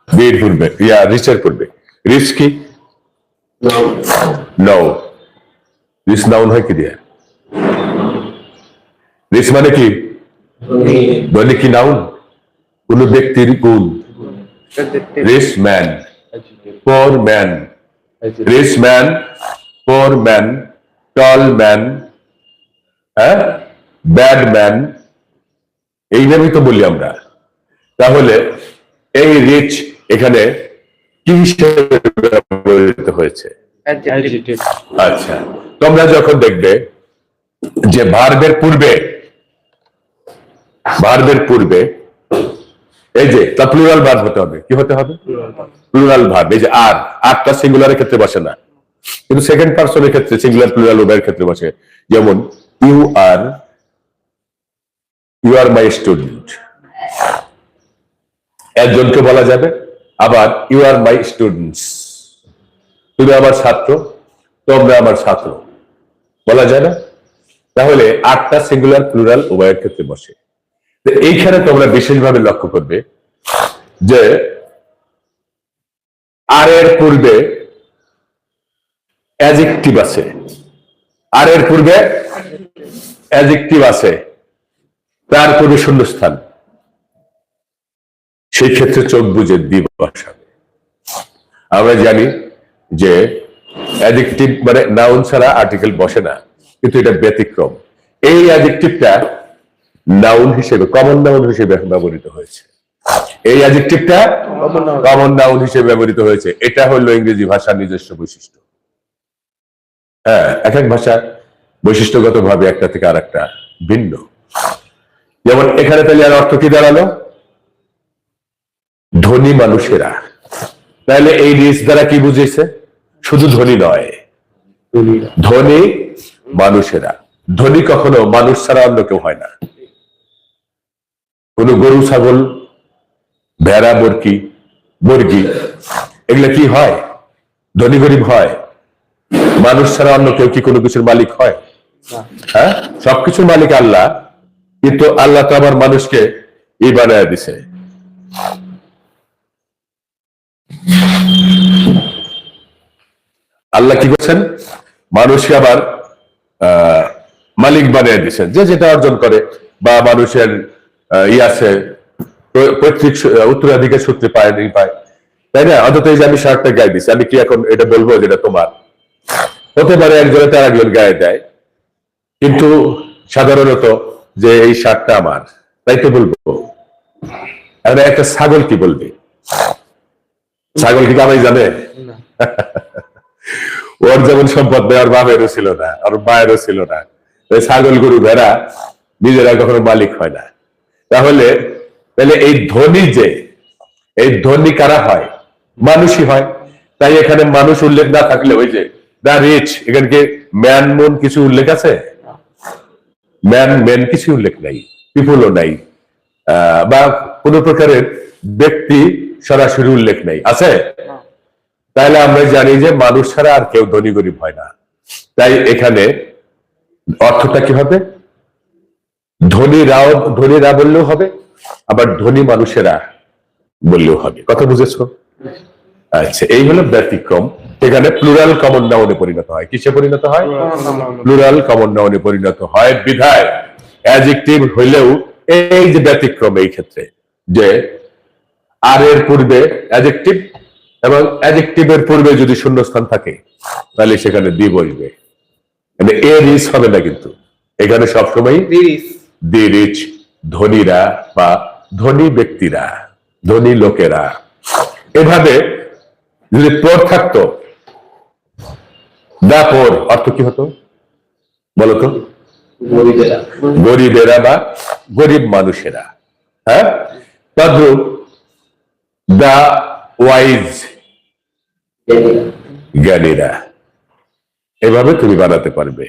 বীর পূর্বে, ইয়া রিচের পূর্বে। রিচ কি? নাউন। রিচ নাউন হয় কি দিয়ে? রিচ মানে কি? ধনী কি নাউন? কোন ব্যক্তির গুণ। Rich man, poor man, rich man, poor man, tall man, হ্যাঁ, ব্যাড ম্যান, এইভাবেই তো বলি আমরা। তাহলে এই রিচ এখানে কি হিসেবে ব্যবহৃত হয়েছে? আচ্ছা, তোমরা যখন দেখবে যে ভার্বের পূর্বে, ভার্বের পূর্বে এই যে তা প্লুরাল ভার্ব হতে হবে। কি হতে হবে? Plural verb. এই যে আর, আরটা সিঙ্গুলারের ক্ষেত্রে বসে না, কিন্তু সেকেন্ড পারসনের ক্ষেত্রে সিঙ্গুলার প্লুরাল উভয়ের ক্ষেত্রে বসে। যেমন ইউ আর মাই স্টুডেন্ট, একজনকে বলা যাবে। আবার ইউ আর মাই স্টুডেন্টস, তুমি আমার ছাত্র, তোমরা আমার ছাত্র, বলা যায় না? তাহলে আটটা সিঙ্গুলার প্লুরাল উভয়ের ক্ষেত্রে বসে। এইখানে তোমরা বিশেষভাবে লক্ষ্য করবে যে আর এর পূর্বে অ্যাডজেক্টিভ আছে, আর এর পূর্বে অ্যাডজেক্টিভ আছে, তার পূর্বে শূন্যস্থান। সেই ক্ষেত্রে চোখ বুঝে দি বসাবে। আমরা জানি যে অ্যাডজেক্টিভ মানে নাউন ছাড়া আর্টিকেল বসে না, কিন্তু এটা ব্যতিক্রম। এই অ্যাডজেক্টিভটা নাউন হিসেবে, কমন নাউন হিসেবে ব্যবহৃত হয়েছে। এই অ্যাডজেক্টিভটা কমন নাউন হিসেবে ব্যবহৃত হয়েছে। এটা হলো ইংরেজি ভাষার নিজস্ব বৈশিষ্ট্য। হ্যাঁ, এক এক ভাষা বৈশিষ্ট্যগত ভাবে একটা থেকে আর একটা ভিন্ন। যেমন এখানে তাহলে আর অর্থ কি দাঁড়ালো? ধনী মানুষেরা। তাহলে এই রিচ দ্বারা কি বুঝেছে? শুধু ধনী নয়, ধনী মানুষেরা। ধনী কখনো মানুষ ছাড়া অন্য কেউ হয় না। কোন গরু, ছাগল, ভেড়া, মুরগি এগুলা কি হয়? ধনী গরিব হয়। মানুষ ছাড়া অন্য কেউ কি কোনো কিছুর মালিক হয়? হ্যাঁ, সবকিছুর মালিক আল্লাহ, কিন্তু আল্লাহ তো আবার মানুষকে ই বানায় দিছে। আল্লাহ কি করছেন? মানুষকে আবার মালিক বানিয়ে দিচ্ছেন, যে যেটা অর্জন করে বা মানুষের আছে পৈতৃক উত্তরাধিকার সূত্রে পায়, তাই না? অন্তত এই যে আমি শার্টটা গায়ে দিচ্ছি, আমি কি এখন এটা বলবো যেটা তোমার? হতে পারে একজনে তার একজন গায়ে দেয়, কিন্তু সাধারণত যে এই শার্টটা আমার, তাই তো বলবো। এখন একটা ছাগল কি বলবে? ছাগল কি কামাই জানে? ওর যেমন সম্পদ নেই, ওর বাপেরও ছিল না, ওর মায়েরও ছিল না। ছাগল, গরু, ভেড়া নিজেরা কখনো মালিক হয় না। তাহলে এই ধনী, যে এই ধনী কারা হয়? মানুষই হয়। তাই এখানে মানুষ উল্লেখ না থাকলে ওই যে দা রিচ, এখানে ম্যান মন কিছু উল্লেখ আছে? ম্যান কিছু উল্লেখ নাই, পিপুলও নাই, বা কোন প্রকারের ব্যক্তি সরাসরি উল্লেখ নাই, আছে? তাহলে আমরা জানি যে মানুষ ছাড়া আর কেউ ধনী গরিব হয় না। তাই এখানে অর্থটা কি হবে? ধনীরা বললেও হবে, আবার ধনী মানুষেরা বললেও হবে। কথা বুঝেছো? আচ্ছা, এই হলো ব্যতিক্রম। সেখানে প্লুরাল কমন নাউনে পরিণত হয়। কিসে পরিণত হয়? প্লুরাল কমন নাউনে পরিণত হয় বিধায় অ্যাডজেক্টিভ হইলেও এই যে ব্যতিক্রম এই ক্ষেত্রে যে আর এর পূর্বে অ্যাডজেক্টিভ এবং অ্যাডজেক্টিভের পূর্বে যদি শূন্যস্থান থাকে তাহলে সেখানে দি বসবে, মানে এ রিচ হবে না, কিন্তু এখানে সবসময় দি রিচ, ধনীরা বা ধনী ব্যক্তিরা, ধনী লোকেরা। এভাবে যদি পর থাকতো, দা পর অর্থ কি হতো বলতো? গরিবেরা বা গরিব মানুষেরা। হ্যাঁ, তদ্রূপ দা ওয়াইজ, জ্ঞানীরা। এভাবে তুমি বানাতে পারবে।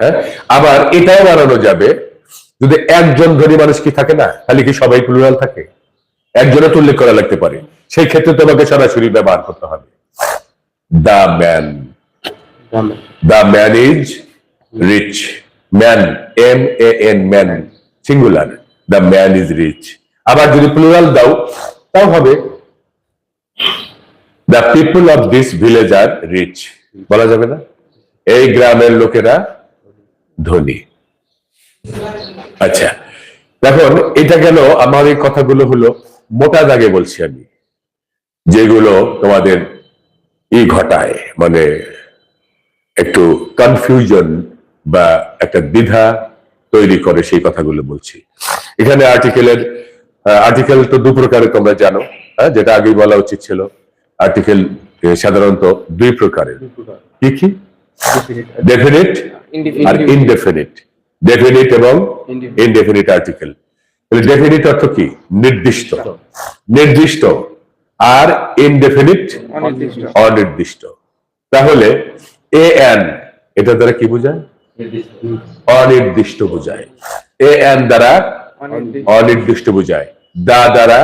হ্যাঁ, আবার এটাও বানানো যাবে যদি একজন ধনী মানুষ কি থাকে না, খালি কি সবাই প্লুরাল থাকে, একজনের তো উল্লেখ করা লাগতে পারে, সেই ক্ষেত্রে তোমাকে সরাসরি ব্যবহার করতে হবে the man. The man is rich. Man, MAN, man singular, the man is rich. আবার যদি প্লুরাল দাও তাও হবে the people of this village are rich. বলা যাবে না এই গ্রামের লোকেরা ধনী। আচ্ছা, এখন এটা গেল আমার এই কথাগুলো হলো মোটা দাগে বলছি আমি, যেগুলো তোমাদের ঘটায়, মানে একটু কনফিউশন বা একটা দ্বিধা তৈরি করে, সেই কথাগুলো বলছি। এখানে আর্টিকেল তো দু প্রকারের তোমরা জানো, যেটা আগেই বলা উচিত ছিল। আর্টিকেল সাধারণত দুই প্রকারের। কি কি? ডেফিনিট আর ইনডেফিনিট। ডেফিনিট এবং ইনডেফিনিট আর্টিকেল। ডেফিনিট অর্থ কি? নির্দিষ্ট, নির্দিষ্ট। আর ইনডেফিনিট অনির্দিষ্ট। তাহলে AN এটা দ্বারা কি বোঝায়? অনির্দিষ্ট বোঝায়। AN দ্বারা অনির্দিষ্ট বোঝায়। দা দ্বারা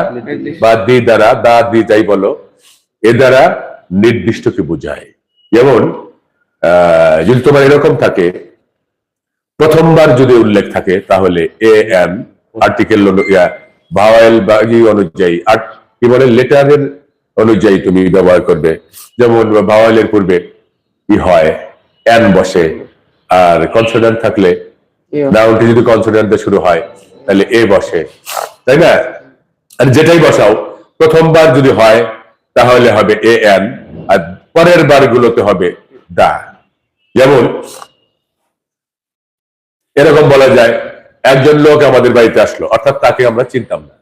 বা দি দ্বারা, দা দি যাই বলো, এ দ্বারা নির্দিষ্টকে বোঝায়। যেমন যদি তোমার এরকম থাকে, প্রথমবার যদি উল্লেখ থাকে তাহলে AN আর্টিকেল ভাওয়েল বা অনুযায়ী, কি বলে, লেটারের অনুযায়ী তুমি ব্যবহার করবে। যেমন ভাওয়েলের পূর্বে কি হয়? এন বসে। আর কনসোনেন্ট থাকলে, নাউনটি যদি কনসোনেন্ট দিয়ে শুরু হয় তাহলে এ বসে, তাই না? আর যেটাই বসাও প্রথমবার যদি হয় তাহলে হবে AN, আর পরের বার গুলোতে হবে দা। যেমন এরকম বলা যায়, একজন লোক আমাদের বাড়িতে আসলো, অর্থাৎ তাকে আমরা চিনতাম না,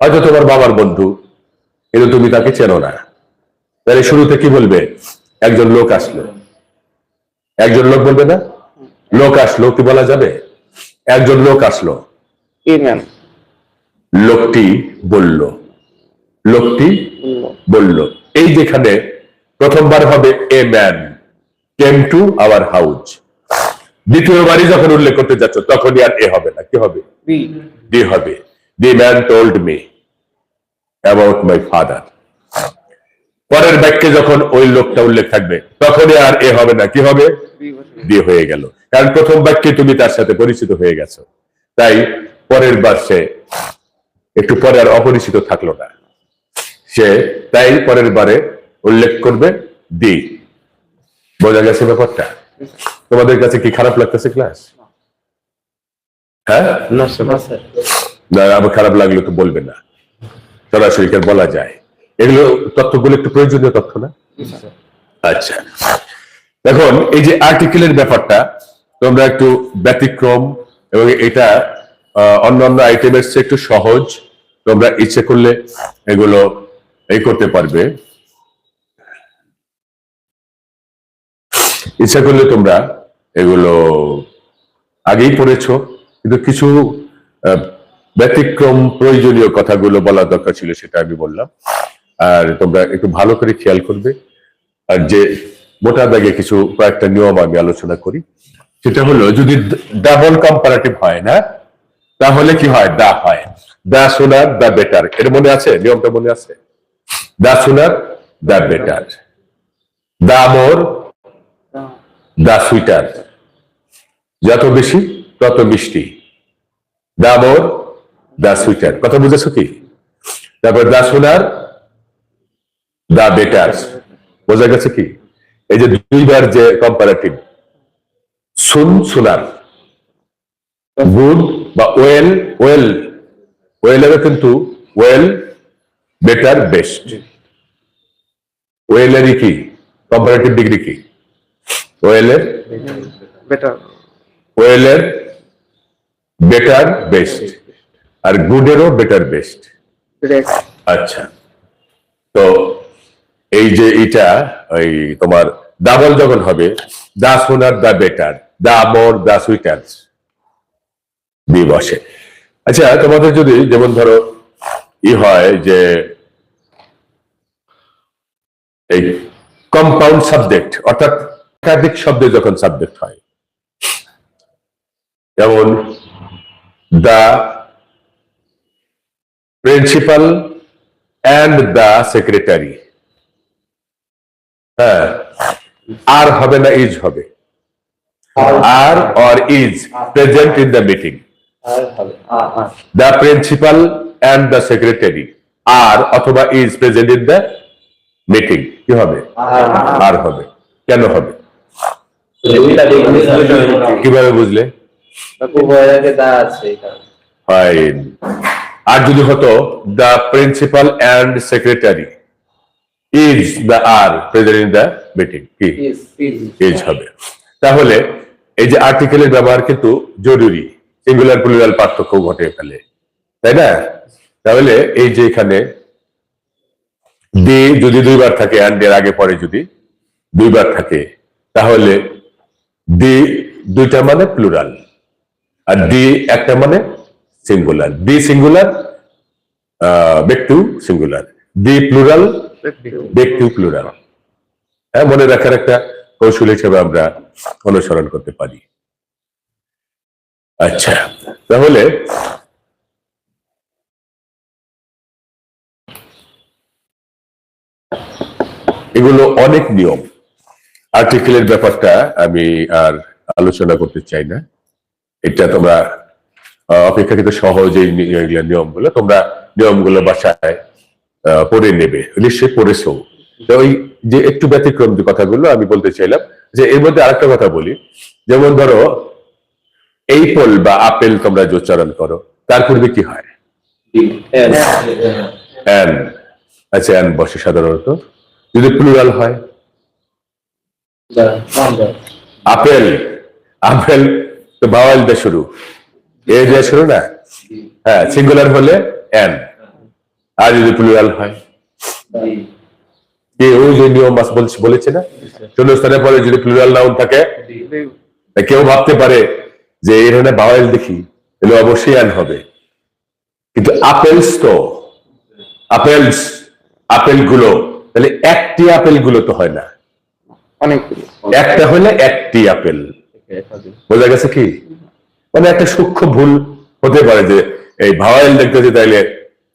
হয়তো তোমার বাবার বন্ধু, কিন্তু তুমি তাকে চেনো না। তাহলে শুরুতে কি বলবে? একজন লোক আসলো। একজন লোক বলবে না? লোক আসলো কি বলা যাবে? একজন লোক আসলো, লোকটি বলল, লোকটি বলল। এই যেখানে প্রথমবার হবে a man came to our house. দ্বিতীয়বারই যখন উল্লেখ করতে যাচ্ছ তখনই আর এ হবে না, কি হবে? ডি হবে। The man told me about my father. পরের বাক্যে যখন ওই লোকটা উল্লেখ থাকবে তখনই আর এ হবে না, কি হবে? ডি হয়ে গেল। কারণ প্রথম বাক্যে তুমি তার সাথে পরিচিত হয়ে গেছো, তাই পরের বার সে একটু পরে আর অপরিচিত থাকলো না, সে তাই পরের বারে উল্লেখ করবে ডি। বোঝা গেছে ব্যাপারটা? তোমাদের কাছে কি খারাপ লাগতেছে ক্লাস? হ্যাঁ, না আবার খারাপ লাগলে তো বলবে না, সরাসরি বলা যায়। এগুলো তথ্যগুলো একটু প্রয়োজনীয় তথ্য না? আচ্ছা, এখন এই যে আর্টিকেলের ব্যাপারটা তোমরা একটু ব্যতিক্রম, এবং এটা অন্যান্য আইটেমের চেয়ে একটু সহজ। তোমরা ইচ্ছে করলে এগুলো এই করতে পারবে, ইচ্ছা করলে তোমরা এগুলো আগেই পড়েছো, কিন্তু কিছু ব্যতিক্রম প্রয়োজনীয় কথাগুলো বলা দরকার ছিল, সেটা আমি বললাম। আর তোমরা একটু ভালো করে খেয়াল করবে। আর যে মোটা দাগে কিছু কয়েকটা নিয়ম আমি আলোচনা করি, সেটা হলো যদি ডাবল কম্পারেটিভ হয় না তাহলে কি হয়? দা হয়। দা সুনার দা বেটার, এর মনে আছে? নিয়মটা মনে আছে? দা সুনার দা বেটার, দা মোর দা সুইটার, যত বেশি তত মিষ্টি। দা মোর দা সুইটার, কথা বুঝেছো কি? তারপর দা সুনার দা বেটার, বোঝা গেছে কি? এই যে দুইবার যে কম্পারেটিভ, সুন সুনার, গুড বা ওয়েল ওয়েল, ওয়েলেরও কিন্তু ওয়েল, বেটার, বেস্ট। ওয়েলেরই কি কম্পারেটিভ ডিগ্রি কি? ওয়েলের বেটার, ওয়েলের বেটার বেস্ট, আর গুডেরও বেটার বেস্ট। আচ্ছা, তো এই যে এটা ওই তোমার ডাবল যখন হবে, দা সুনার, দা বেটার, দা মোর, দা সুইটার দিয়ে বসে। আচ্ছা, তোমাদের যদি যেমন ধরো হয় যে এই কম্পাউন্ড সাবজেক্ট, অর্থাৎ একাধিক শব্দে যখন সাবজেক্ট হয়, যেমন the principal and the secretary, হ্যাঁ, আর হবে না ইজ হবে, are or is present in the meeting. The principal and the secretary are অথবা is present in the meeting, কি হবে? আর হবে। কেন হবে? কিভাবে বুঝলে? ফাইন। আর যদি হতো the principal and secretary is the are present in the meeting, কি ইজ হবে। তাহলে এই যে আর্টিকেলের ব্যবহার কিন্তু জরুরি, সিঙ্গুলার প্লুরাল পার্থক্য ঘটে ফেলে, তাই না? তাহলে এই যে এখানে দি যদি দুইবার থাকে, অ্যান্ড এর আগে পরে যদি দুইবার থাকে, তাহলে দি দুইটা মানে প্লুরাল, আর দি একটা মানে সিঙ্গুলার। দি সিঙ্গুলার, ব্যক্তি সিঙ্গুলার, দি প্লুরাল, ব্যক্তি প্লুরাল। হ্যাঁ, মনে রাখার একটা কৌশল হিসেবে আমরা অনুসরণ করতে পারি। আচ্ছা, তাহলে এগুলো অনেক নিয়ম। আর্টিকেলের ব্যাপারটা আমি আর আলোচনা করতে চাই না, এটা তোমরা অপেক্ষাকৃত সহজেই নিয়মগুলো তোমরা নিয়মগুলো বাসায় পড়ে নেবে, নিশ্চয়ই পড়েছো। ওই যে একটু ব্যতিক্রম যে কথাগুলো আমি বলতে চাইলাম, যে এর মধ্যে আরেকটা কথা বলি, যেমন ধরো এইপল বা আপেল তোমরা যে উচ্চারণ করো, তার পূর্বে কি হয়? অ্যান। আচ্ছা, অ্যান বসে সাধারণত। যদি প্লুরাল হয়, আপেল, আপেল তো ভাওয়াল দিয়ে শুরু, এ দিয়ে শুরু না? হ্যাঁ, সিঙ্গুলার হলে অ্যান, আর যদি প্লুরাল হয় ওই যে নিয়ম বলেছে না, শূন্যস্থানের পরে যদি প্লুরাল নাউন থাকে, কেউ ভাবতে পারে যে এখানে ভাওয়াল দেখি, তাহলে অবশ্যই অ্যান হবে। কিন্তু আপেলস তো আপেলস, আপেল গুলো, তাহলে একটি আপেল গুলো তো হয় না, একটা হলে একটি আপেল। বোঝা গেছে কি? মানে একটা সূক্ষ্ম ভুল হতে পারে যে এই ভাওয়াল দেখতেছে তাইলে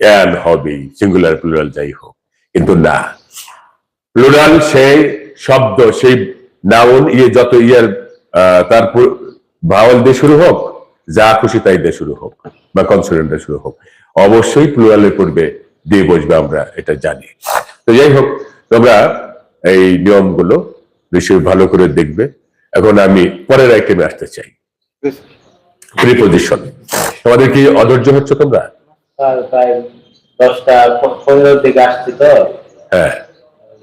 অ্যান হবেই, সিঙ্গুলার প্লুরাল যাই হোক, কিন্তু না। প্লুরাল সেই শব্দ, সেই নাউন, যত ইয়ার তার ভাওয়াল দিয়ে শুরু হোক, যা খুশি তাই দিয়ে শুরু হোক, বা কনসোনেন্ট দিয়ে শুরু হোক, অবশ্যই প্লুরালের পূর্বে দিয়ে বসবে, আমরা এটা জানি। তো যাই হোক, তোমরা এই নিয়মগুলো নিশ্চয়ই ভালো করে দেখবে। এখন আমি পরের আইটেমে আসতে চাই, প্রিপোজিশন। তোমাদের কি অধৈর্য হচ্ছে তোমরা? প্রায় 10টা-15 দিকে আসছি তো, হ্যাঁ,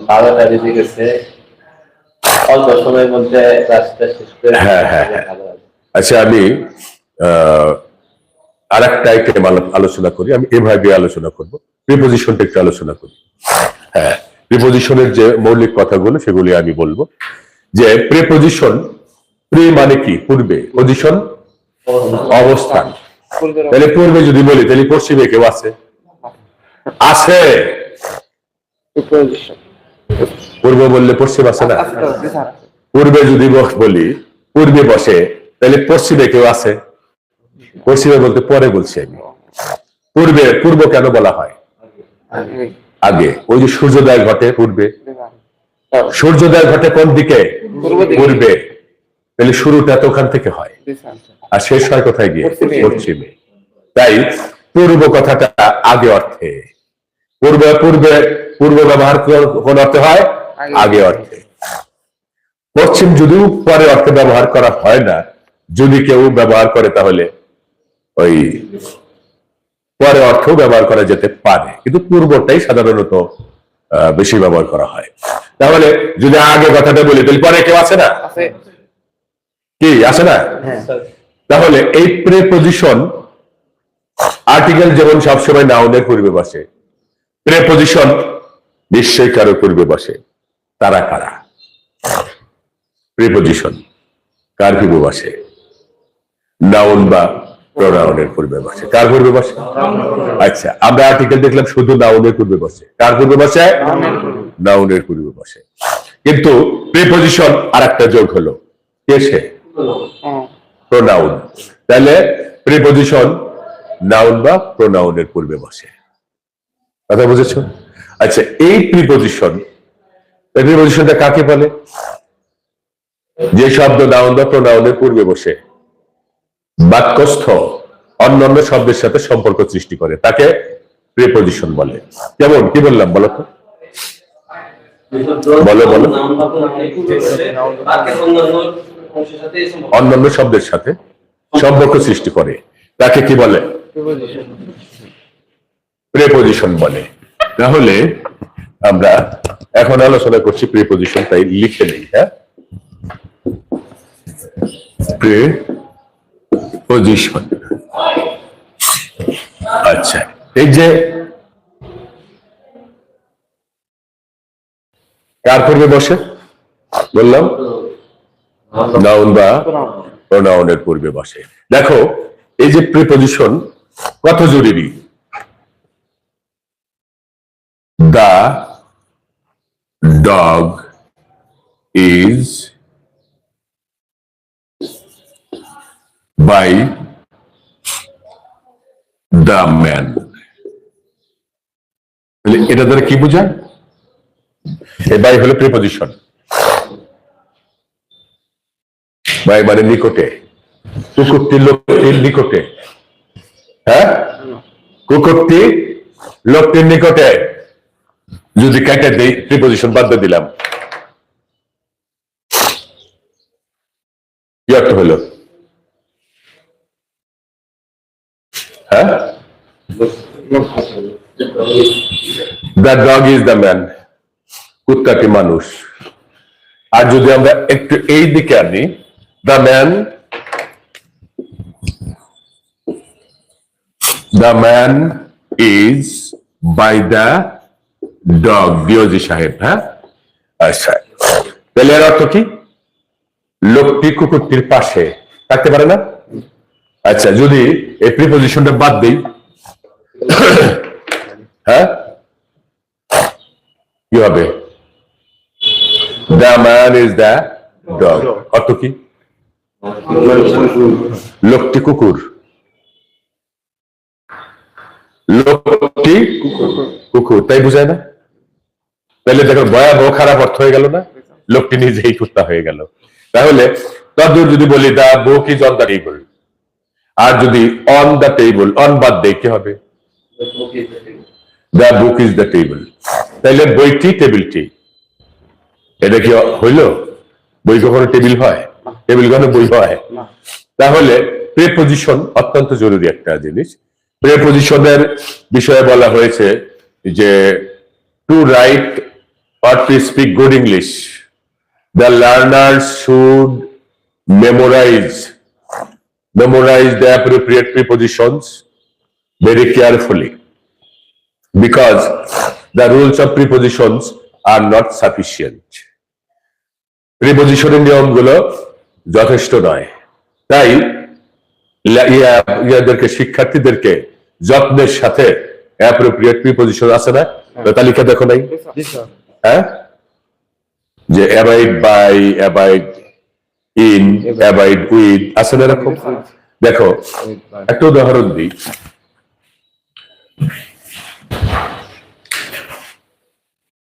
12টা বেজে গেছে, অল্প সময়ের মধ্যে ক্লাসটা শেষ করে। হ্যাঁ হ্যাঁ হ্যাঁ। আচ্ছা, আমি আর একটা আইটেম আলোচনা করি, আমি এভাবে আলোচনা করব, প্রিপোজিশনটা একটু আলোচনা করি। হ্যাঁ, প্রিপোজিশনের যে মৌলিক কথাগুলো সেগুলি আমি বলবো। যে প্রিপোজিশন, প্রি মানে কি? পূর্বে, পজিশন অবস্থান। তাহলে পূর্বে যদি বলি, তাহলে পশ্চিমে কেউ আছে? আছে। পূর্ব বললে পশ্চিম আছে না? পূর্বে যদি বলি, পূর্বে বসে, তাহলে পশ্চিমে কেউ আছে? পশ্চিমে বলতে পরে বলছি আমি। পূর্বে, পূর্ব কেন বলা হয়? আগে। ওই যে সূর্যোদয় ঘটে পূর্বে, সূর্যোদয় ঘটে কোন দিকে? পূর্বে। তাহলে শুরুটা তো ওখান থেকে হয়, আর শেষ হয় কোথায় গিয়ে? পশ্চিমে। তাই পূর্ব কথাটা আগে অর্থে, পূর্বে পূর্বে পূর্ব ব্যবহার কোন অর্থে হয়? আগে অর্থে। পশ্চিম যদিও পরে অর্থে ব্যবহার করা হয় না, যদি কেউ ব্যবহার করে তাহলে ওই পরে অর্থেও ব্যবহার করা যেতে পারে, কিন্তু পূর্বটাই সাধারণত বেশি ব্যবহার করা হয়। তাহলে যদি আগে কথাটা বলি তাহলে পরে কেউ আছে না? কি আছে না? তাহলে এই প্রেপোজিশন আর্টিকেল যেমন সবসময় নাউনের পূর্বে বসে, প্রেপোজিশন নিশ্চয়ই কারো পূর্বে বসে। তারা কারা? প্রিপোজিশন কার পূর্বে বসে? নাউন বা প্রোনাউনের পূর্বে বসে। কার পূর্বে বসে? আচ্ছা, আমরা আর্টিকেল দেখলাম শুধু নাউনের পূর্বে বসে। কার পূর্বে বসে? নাউনের পূর্বে বসে। কিন্তু প্রিপোজিশন আরেকটা যোগ হলো, কে সে? প্রোনাউন। তাহলে প্রিপোজিশন নাউন বা প্রোনাউনের পূর্বে বসে। কথা বুঝেছো? আচ্ছা, এই প্রিপোজিশনটা কাকে বলে? যে শব্দ নাউন বা প্রোনাউনের পূর্বে বসে বাক্যস্থ অন্যান্য শব্দের সাথে সম্পর্ক সৃষ্টি করে, তাকে প্রিপোজিশন বলে। যেমন কি বললাম বলো তো? বলো বলো। অন্যান্য শব্দের সাথে সম্পর্ক সৃষ্টি করে, তাকে কি বলে? প্রিপোজিশন বলে। তাহলে আমরা এখন আলোচনা করছি প্রিপোজিশন, তাই লিখে নেই। হ্যাঁ, প্রিপোজিশন। আচ্ছা, এই যে কার পূর্বে বসে বললাম? নাউন বা প্রোনাউনের পূর্বে বসে। দেখো এই যে প্রিপোজিশন কত জরুরি। The dog is by the man. এটা দ্বারা কি বোঝায়? এই বাই হলো প্রিপোজিশন। বাই মানে নিকটে, কুকুরটি লোকটির নিকটে। হ্যাঁ, কুকুরটি লোকটির নিকটে। যদি কেটে দেই, প্রিপোজিশন বাদ দিয়ে দিলাম, কি অর্থ হলো? হ্যাঁ, the dog is the man, কুত্তাটি মানুষ। আর যদি আমরা একটু এই দিকে আনি, the man is by the dog, D O G সাহেব। হ্যাঁ, আচ্ছা, তাহলে এর অর্থ কি? লোকটি কুকুরটির পাশে থাকতে পারে না? আচ্ছা, যদি এই প্রিপোজিশনটা বাদ দিই, হ্যাঁ, কি হবে? The man is the dog, অর্থ কি? লোকটি কুকুর, লোকটি কুকুর, তাই বুঝায় না? তাহলে দেখো ভয়াবহ খারাপ অর্থ হয়ে গেল না? লোকটি নিজেই কুত্তা হয়ে গেল। তাহলে তদ্দূর যদি বলি the book is on the table, আর যদি অন দ্য টেবল, অন বাদ দেয়, কি হবে? The book is the table. তাহলে বইটি টেবিলটি, এটা কি হইল? বই কখনো টেবিল হয়? টেবিল কখনো বই হয়? তাহলে প্রিপোজিশন অত্যন্ত জরুরি একটা জিনিস। প্রিপোজিশনের বিষয়ে বলা হয়েছে যে to write or to speak good English, the learners should memorize the appropriate prepositions very carefully, because the rules of prepositions are not sufficient. প্রিপোজিশনের নিয়মগুলো যথেষ্ট নয়, তাই ইয়াদেরকে, শিক্ষার্থীদেরকে যত্নের সাথে অ্যাপ্রোপ্রিয়েট প্রিপোজিশন আছে না? তালিকা দেখো নাই? হ্যাঁ, যে abide by, abide in, abide with আছে না এরকম? দেখো একটা উদাহরণ দিই।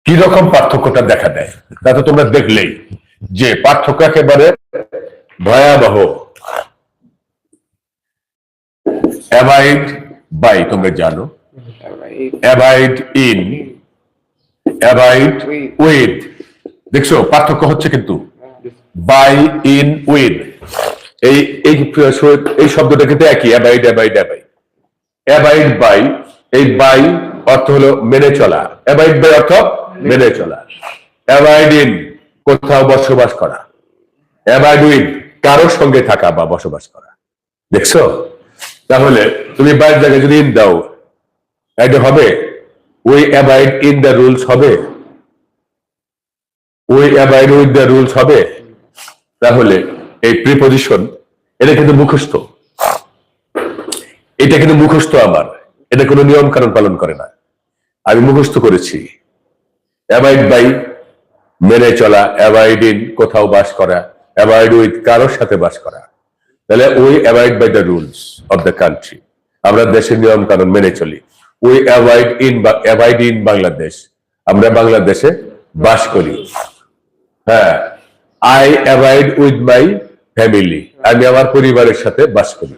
কি রকম পার্থক্যটা দেখা দেয় তা তো তোমরা দেখলেই, যে পার্থক্য একেবারে ভয়াবহ। অ্যাবাইড বাই তোমরা জানো, অ্যাবাইড ইন অ্যাবাইড উইথ। দেখছো পার্থক্য হচ্ছে কিন্তু, বাই, ইন, উইথ, এই এই এই শব্দটা কিন্তু একই, abide abide abide. Abide by, এই বাই অর্থ হলো মেনে চলা, অ্যাবাইড বাই অর্থ মেনে চলা। অ্যাবাইড ইন কোথাও বসবাস করা, অ্যাবাইড উইথ কারোর সঙ্গে থাকা বা বসবাস করা। দেখছো, তাহলে তুমি বাইরের জায়গায় যদি ইন দাও, এটা হবে we abide in the rules হবে, we abide with the rules হবে। তাহলে এই প্রিপজিশন এটা কিন্তু মুখস্থ, এটা কিন্তু মুখস্থ আমার, এটা কোনো নিয়ম কানুন পালন করে না, আমি মুখস্থ করেছি। অ্যাবাইড বাই মেনে চলা, অ্যাবাইড ইন কোথাও বাস করা, অ্যাবাইড উইথ কারোর সাথে বাস করা। তাহলে we abide by the rules of the country, আমরা দেশের নিয়ম কানুন মেনে চলি। উই অ্যাবাইড ইন বাংলাদেশ, আমরা বাংলাদেশে বাস করি। হ্যাঁ, I abide with my family, আমি আমার পরিবারের সাথে বাস করি।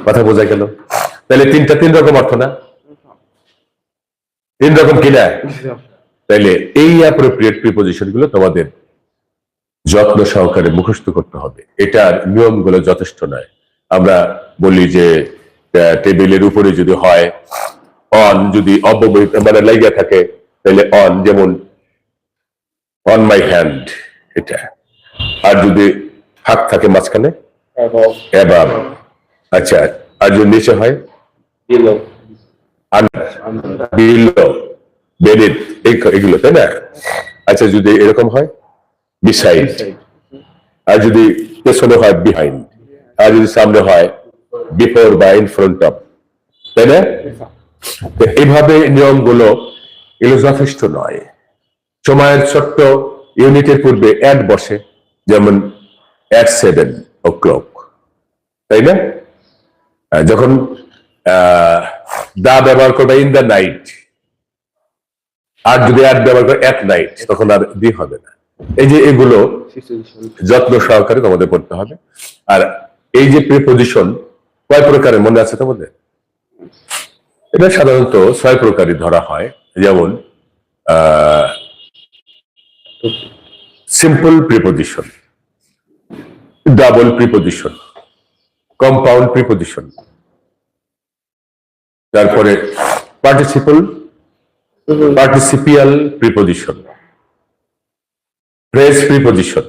কথা বোঝা গেল? তাহলে তিন রকম অর্থ না, তিন রকম কিনা? তাইলে এই অ্যাপ্রোপ্রিয়েট প্রিপজিশন গুলো তোমাদের যত্ন সহকারে মুখস্থ করতে হবে, এটার নিয়মগুলো যথেষ্ট নয়। আমরা বলি যে টেবিলের উপরে যদি হয় অন, যদি অব্যবহিত মানে লাইগা থাকে তাহলে অন, যেমন অন মাই হ্যান্ড এটা, আর যদি ফাঁক থাকে মাঝখানে অ্যাবাভ। আচ্ছা, আর যদি নিচে হয় বিলো, আন্ডার, বিলো, বেনিথ, এগুলো, তাই না? আচ্ছা, যদি এরকম হয় বিসাইড, আর যদি পেছনে হয় বিহাইন্ড, আর যদি সামনে হয় বিফোর বা ইন ফ্রন্ট অফ, তাই না? এইভাবে নিয়মগুলো এগুলো যথেষ্ট নয়। সময়ের ছোট্ট ইউনিটের পূর্বে অ্যাট বসে, যেমন অ্যাট 7 o'clock, তাই না? যখন দা ব্যবহার করবে ইন দ্য নাইট, আর যদি অ্যাট ব্যবহার করে অ্যাট নাইট, তখন আর দি হবে না। এই যে এগুলো যত্ন সহকারে তোমাদের পড়তে হবে। আর এই যে প্রিপজিশন কয় প্রকারের মনে আছে তোমাদের? এটা সাধারণত 6 প্রকারই ধরা হয়। যেমন simple preposition, double preposition, compound preposition, তারপরে participial preposition, phrase preposition,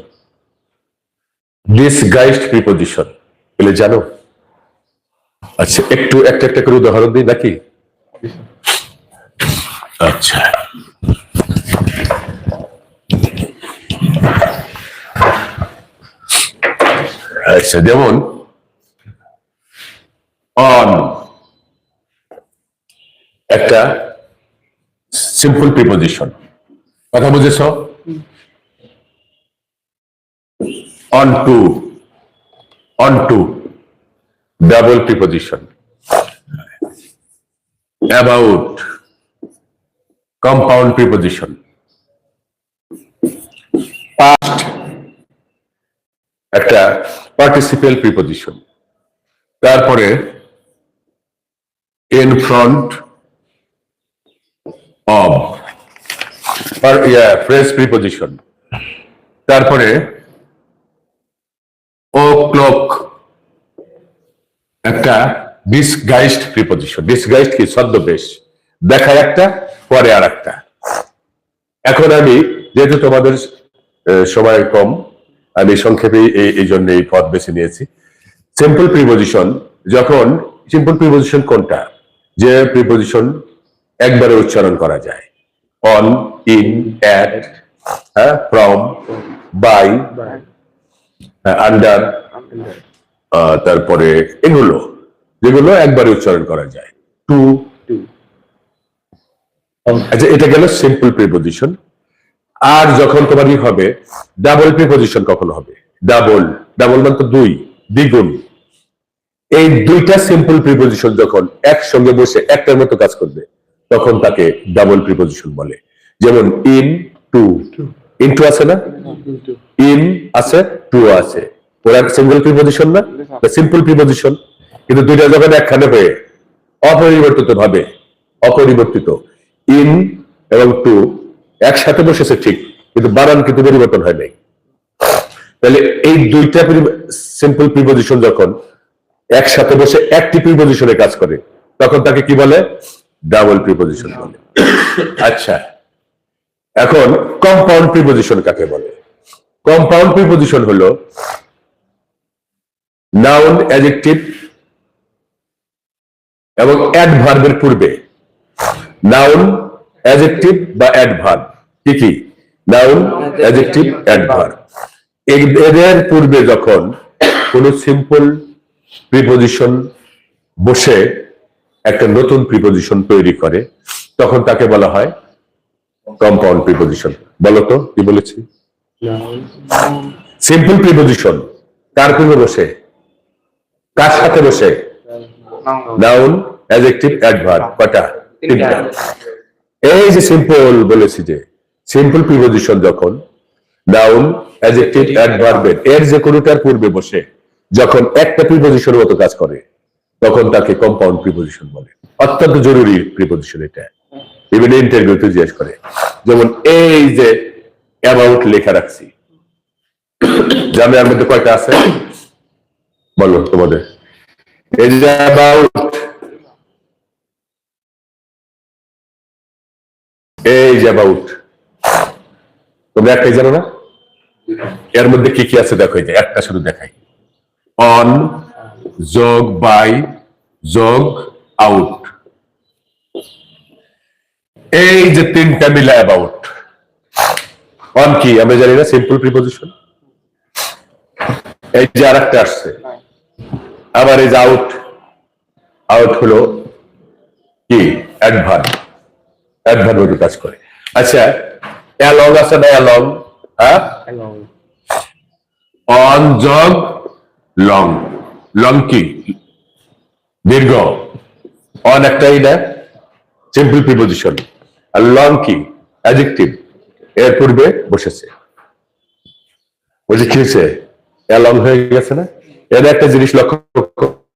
disguised preposition. এগুলো জানো? আচ্ছা, একটু একটা করে উদাহরণ দিই নাকি? আচ্ছা, আচ্ছা, যেমন অন একটা সিম্পল প্রিপজিশন, কথা বুঝেছ? On to double preposition, about compound preposition, past একটা পার্টিসিপিয়াল প্রিপজিশন, তারপরে in front of phrase preposition, তারপরে ও ক্লক একটা ডিসগাইজড প্রিপজিশন। ডিসগাইজড কি? ছদ্মবেশ, দেখায় একটা পরে আর একটা। এখন আমি যেহেতু তোমাদের সময় কম, আমি সংক্ষেপে এই জন্য এই পদ বেছে নিয়েছি। সিম্পল প্রিপজিশন, যখন সিম্পল প্রিপজিশন কোনটা? যে প্রিপজিশন একবারে উচ্চারণ করা যায়, on, in, at, from, by, under, তারপরে এগুলো যেগুলো একবারে উচ্চারণ করা যায়, টু। আচ্ছা, এটা গেল সিম্পল প্রিপজিশন। আর যখন তোমার কি হবে, ডাবল প্রিপজিশন কখন হবে? ডাবল মানে তো দুই, দ্বিগুণ। এই দুইটা সিম্পল প্রিপজিশন যখন একসঙ্গে বসে একটার মতো কাজ করবে, তখন তাকে ডাবল প্রিপজিশন বলে। যেমন ইন টু, ইনটু আছে না? ইন আছে, টু আছে, ওরা সিঙ্গেল প্রিপজিশন না, সিম্পল প্রিপজিশন। কিন্তু দুইটা যখন একখানে হয়ে অপরিবর্তিত ইন এবং টু একসাথে বসেছে ঠিক, কিন্তু বানান কিন্তু পরিবর্তন হয় নাই। তাহলে এই দুইটা সিম্পল প্রিপোজিশন যখন একসাথে বসে একটি প্রিপোজিশনে কাজ করে তখন তাকে কি বলে? ডাবল প্রিপোজিশন বলে। আচ্ছা, এখন কম্পাউন্ড প্রিপোজিশন কাকে বলে? কম্পাউন্ড প্রিপোজিশন হলো নাউন, অ্যাডজেক্টিভ এবং অ্যাডভার্বের পূর্বে। নাউন, অ্যাডজেক্টিভ বা অ্যাডভার্ব কি কি? Noun, adjective, adverb. এদের পূর্বে যখন কোন সিম্পল প্রিপোজিশন বসে একটা নতুন প্রিপোজিশন তৈরি করে তখন তাকে বলা হয় কম্পাউন্ড প্রিপোজিশন। বলো তো কি বলেছি? সিম্পল প্রিপোজিশন কার পূর্বে বসে, কার সাথে বসে? Noun, adjective, adverb. কটা? তিনটা। এই যে সিম্পল বলেছি, যে সিম্পল প্রিপোজিশন যখন নাউন, অ্যাডজেক্টিভ, অ্যাডভার্বের এর যে কোনোটার পূর্বে বসে যখন একটা প্রিপোজিশনের মতো কাজ করে তখন তাকে কম্পাউন্ড প্রিপোজিশন বলে। অত্যন্ত জরুরি প্রিপোজিশন এটা, বিভিন্ন ইন্টারভিউতে জিজ্ঞেস করে। যেমন এই যে অ্যাবাউট লেখা রাখছি, জানার মধ্যে কয়টা আছে বলো তোমাদের? এই যে অ্যাবাউট, এই যে অ্যাবাউট, তোমরা একটাই জানো না? এর মধ্যে কি কি আছে দেখো, এই যে একটা শুধু দেখাই। অন যোগ বাই যোগ আউট, এই যে তিনটা মিলে অ্যাবাউট। অন কি আমরা জানি না, সিম্পল প্রিপোজিশন। এই যে আরেকটা আসছে আবার, এই যে আউট, আউট হলো কি? অ্যাডভার্ব। অ্যাডভার্ব ওই কাজ করে। আচ্ছা, অ্যালং আছে না? অ্যালং, হ্যাঁ, অন যোগ লং। লং কি? দীর্ঘ। অন একটাই না, সিম্পল প্রিপোজিশন। আর লং কি? অ্যাডজেক্টিভ, এর পূর্বে বসেছে। বুঝে কি হয়েছে? অ্যালং হয়ে গেছে না? এর একটা জিনিস লক্ষ্য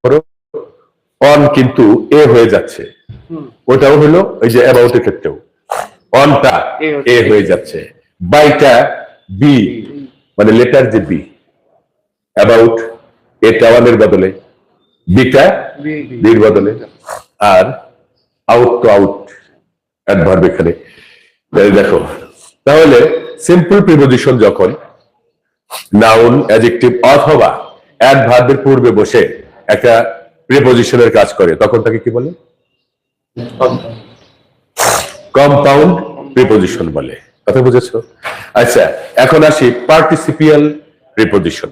করো, অন কিন্তু এ হয়ে যাচ্ছে, ওটাও হলো ওই যে অ্যাবাউটের ক্ষেত্রেও অনটা এ হয়ে যাচ্ছে, বাইটা বি, মানে লেটার যে বি। অ্যাবাউট এটা ওয়ানের বদলে, বিটা বির বদলে, আর আউট তো আউট, অ্যাডভার্ব এখানে। দেখো তাহলে সিম্পল প্রিপোজিশন যখন নাউন, অ্যাডজেক্টিভ অথবা অ্যাডভার্বের পূর্বে বসে একটা প্রিপোজিশনের কাজ করে তখন তাকে কি বলে? কম্পাউন্ড প্রিপোজিশন বলে। কথা বুঝেছো? আচ্ছা, এখন আসি পার্টিসিপিয়াল প্রিপোজিশন।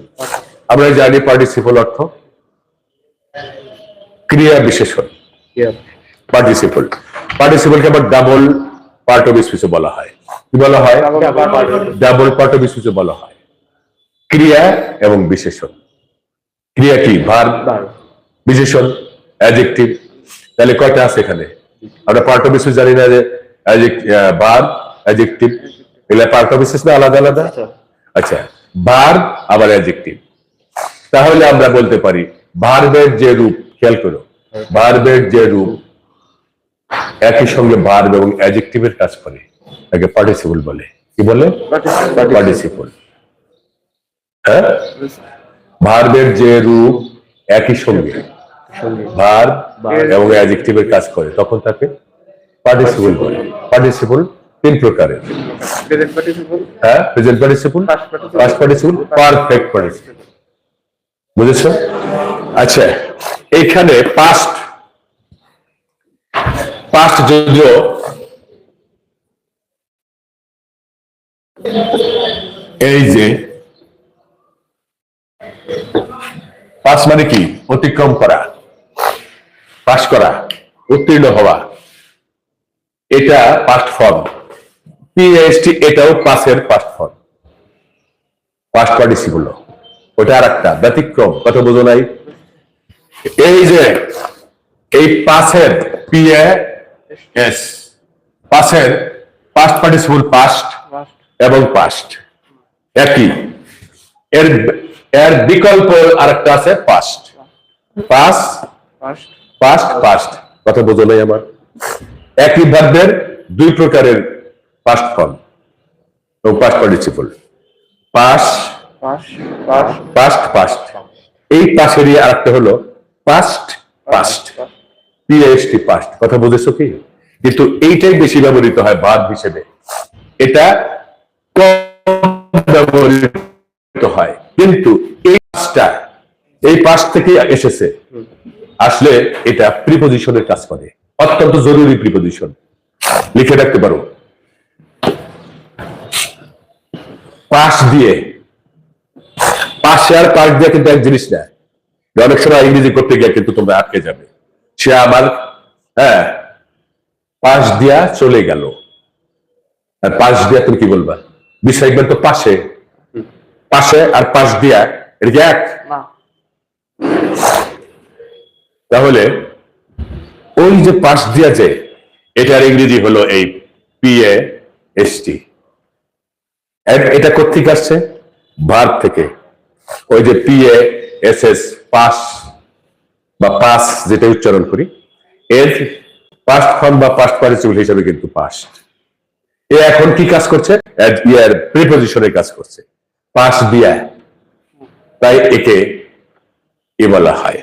আমরা জানি পার্টিসিপল অর্থ ক্রিয়া বিশেষণ। পার্টিসিপল, পার্টিসিপলকে আবার ডাবল পার্ট অফ স্পিচে বলা হয়। কি বলা হয়? ডাবল পার্ট অফ স্পিচে বলা হয় ক্রিয়া এবং বিশেষণ। ক্রিয়া কি? ভার্ব, বিশেষণ অ্যাডজেক্টিভ। তাহলে কয়টা আছে এখানে? আমরা পার্ট অফ স্পিচ জানি না যে ভার্ব, অ্যাডজেক্টিভ, এগুলা পার্ট অফ স্পিচ না আলাদা আলাদা? আচ্ছা, ভার্ব আবার অ্যাডজেক্টিভ। তাহলে আমরা বলতে পারি ভার্বের যে রূপ, খেয়াল করো, ভার্বের যে রূপ একই সঙ্গে ভার্ব এবং অ্যাডজেক্টিভের কাজ করে তাকে পার্টিসিপল বলে। কি বলে? পার্টিসিপল। হ্যাঁ, ভার্বের যে রূপ একই সঙ্গে ভার্ব এবং অ্যাডজেক্টিভের কাজ করে তখন তাকে পার্টিসিপল বলে। পার্টিসিপল তিন প্রকারের। হ্যাঁ, present participle, past participle, perfect participle. বুঝেছো? আচ্ছা, এইখানে পাস্ট, পাস্ট যদিও এই যে পাস মানে কি? অতিক্রম করা, পাস করা, উত্তীর্ণ হওয়া, এটা পাস্ট ফর্ম। পিএসটি এটাও পাসের পাস্ট ফর্ম, পাস্ট পার্টিসিপল। ওটা আর একটা ব্যতিক্রম। কথা বোঝো নাই? এই যে এই পাসের পিএস, পাসের পাস্ট পার্টিসিপল পাস্ট এবং পাস্ট একই। এর এর বিকল্প আরেকটা আছে পাস্ট, পাস, পাস্ট, পাস্ট। কথা বোঝো নাই আমার? একই ভার্বের দুই প্রকারের পাস্ট ফর্ম এবং past participle. Past past past, এই পাশেরই আরেকটা হলো পাস্ট পাস্ট, পিএসটি পাস্ট। কথা বুঝেছো কি? কিন্তু এইটাই বেশি ব্যবহৃত হয় ভার্ব হিসেবে, এটা কম ব্যবহৃত হয়। কিন্তু এই পাস্ট থেকে এসেছে, আসলে এটা প্রিপোজিশনের কাজ করে, অত্যন্ত জরুরি প্রিপোজিশন। লিখে রাখতে পারো, পাশ দিয়ে, পাশে আর পাশ দিয়ে কিন্তু এক জিনিস না। অনেক সময় ইংরেজি করতে গিয়ে কিন্তু তোমরা আটকে যাবে। সে আমার পাশ দিয়া চলে গেল, আর পাশ দিয়া তুমি কি বলবা? বিষয় তো পাশে, পাশে আর পাশ দিয়া এটা কি এক? তাহলে ওই যে পাশ দিয়া যে, এটার ইংরেজি হলো এই পিএএসটি। এটা কোত্থেকে আসছে? ভার্ব থেকে। ওই যে পিএএসএস, পাস বা পাস যেটা উচ্চারণ করি, এর পাস্ট ফর্ম বা পাস্ট পার্টিসিপল হিসেবে কিন্তু পাস্ট। এ এখন কি কাজ করছে? ইয়ার প্রিপোজিশনের কাজ করছে, পাস দিয়া। তাই একে এ বলা হয়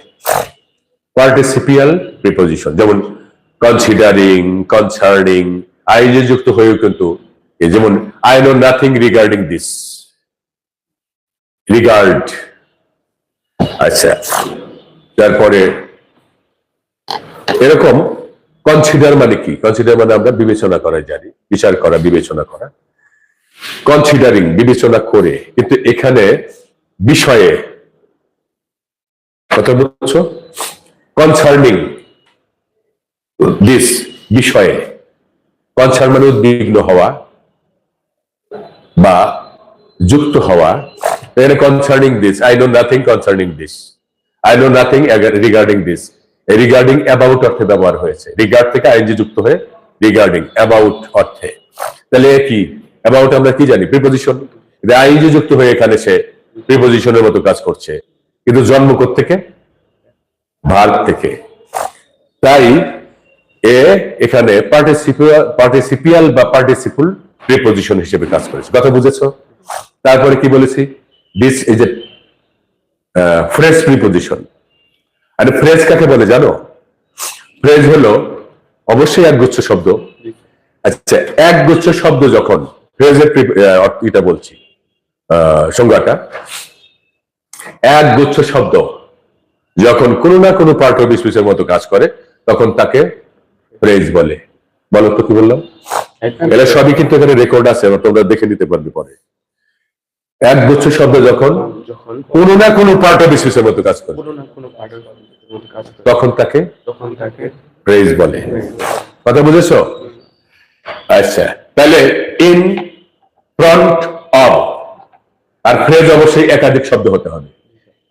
পার্টিসিপিয়াল প্রিপোজিশন। যেমন কনসিডারিং, কনসার্নিং, আইজে যুক্ত হয়েও কিন্তু, যেমন I know nothing regarding this, regard. আচ্ছা, তারপরে এরকম কনসিডার মানে কি? কনসিডার মানে আমরা বিবেচনা করা জানি, বিচার করা, বিবেচনা করা। কনসিডারিং, বিবেচনা করে, কিন্তু এখানে বিষয়ে কথা বলছো। কনসার্নিং দিস, বিষয়ে। কনসার্ন মানে উদ্বিগ্ন হওয়া বা যুক্ত হওয়া। এখানে concerning this, I know nothing concerning this, I know nothing regarding this. Regarding about অর্থে ব্যবহার হয়েছে, রিগার্ড থেকে আইএনজি যুক্ত হয়ে রিগার্ডিং, অ্যাবাউট অর্থে। তাহলে কি অ্যাবাউট আমরা কি জানি? প্রিপোজিশন। আইএনজি যুক্ত হয়ে এখানে সে প্রিপোজিশনের মতো কাজ করছে, কিন্তু জন্ম থেকে ভার্ব থেকে। তাই এখানে পার্টিসিপিয়াল বা পার্টিসিপল প্রিপোজিশন হিসেবে কাজ করেছে। কথা বুঝেছো? তারপরে কি বলেছি? This is a phrase preposition. আর ফ্রেজ কাকে বলে জানো? ফ্রেজ হলো অবশ্যই একগুচ্ছ শব্দ। আচ্ছা, একগুচ্ছ শব্দ যখন, ফ্রেজের এটা বলছি সংজ্ঞাটা, একগুচ্ছ শব্দ যখন কোনো না কোনো পার্ট অফ স্পিচের মতো কাজ করে, তখন তাকে ফ্রেজ বলে। বলো তো কি বললাম? এটা সবই কিন্তু এখানে রেকর্ড আছে, তোমরা দেখে নিতে পারবে পরে। একগুচ্ছ শব্দ যখন কোনো না কোনো পার্ট অফ স্পিচের মতো কাজ করে, তখন তাকে ফ্রেজ বলে। কথা বুঝেছো? আচ্ছা, তাহলে ইন ফ্রন্ট অফ, আর ফ্রেজ অবশ্যই একাধিক শব্দ হতে হবে।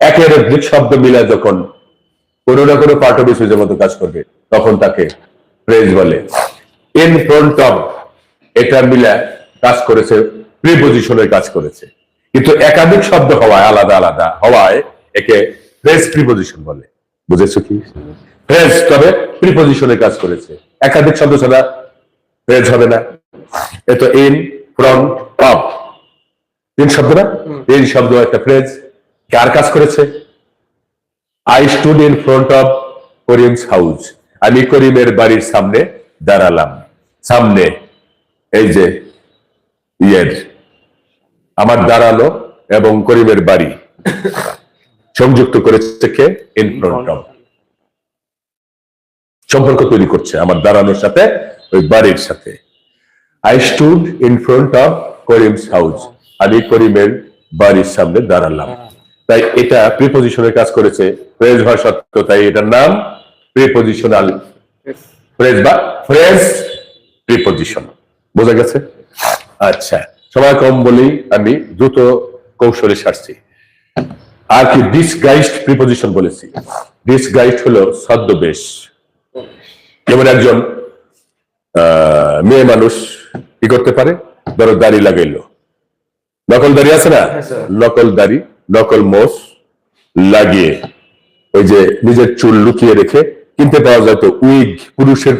একাধিক শব্দ মিলে যখন কোনো না কোনো পার্ট অফ স্পিচের মতো কাজ করবে, তখন তাকে ফ্রেজ বলে। ইন ফ্রন্ট অফ, এটা মিলে কাজ করেছে, প্রিপোজিশনের কাজ করেছে, কিন্তু একাধিক শব্দ হওয়ায়, আলাদা আলাদা হওয়ায় একে ফ্রেজ প্রিপোজিশন বলে। বুঝেছো কি? ফ্রেজ তবে প্রিপোজিশনের কাজ করেছে, একাধিক শব্দ ছাড়া ফ্রেজ হবে না। এ তো ইন ফ্রন্ট অফ, তিন শব্দ না? এই শব্দ একটা ফ্রেজ। কার কাজ করেছে? I stood in front of Karim's house, আমি করিমের বাড়ির সামনে দাঁড়ালাম। সামনে, এই যে ইয়ের, আমার দাঁড়ালো এবং করিমের বাড়ি সংযুক্ত করেছে কে? ইন ফ্রন্ট অফ, সম্পর্ক তৈরি করছে আমার দাঁড়ানোর সাথে ওই বাড়ির সাথে। I stood in front of Karim's house, আমি করিমের বাড়ির সামনে দাঁড়ালাম। তাই এটা প্রিপোজিশনের কাজ করেছে, ফ্রেজ হওয়া সত্ত্বেও, তাই এটার নাম প্রিপোজিশনাল ফ্রেজ বা ফ্রেজ প্রিপোজিশন। বোঝা গেছে? আচ্ছা, সময় কম বলেই আমি দ্রুত কৌশলে সারছি। আর কি ডিসগাইজড প্রিপোজিশন বলেছি। ডিসগাইজড হলো ছদ্মবেশ। যেমন একজন মেয়ে মানুষ কি করতে পারে? ধরো দাড়ি লাগাইলো, নকল দাড়ি আছে না, নকল দাড়ি, নকল মোষ লাগিয়ে ওই যে নিজের চুল লুকিয়ে রেখে কিনতে পাওয়া যেত উইগ, পুরুষের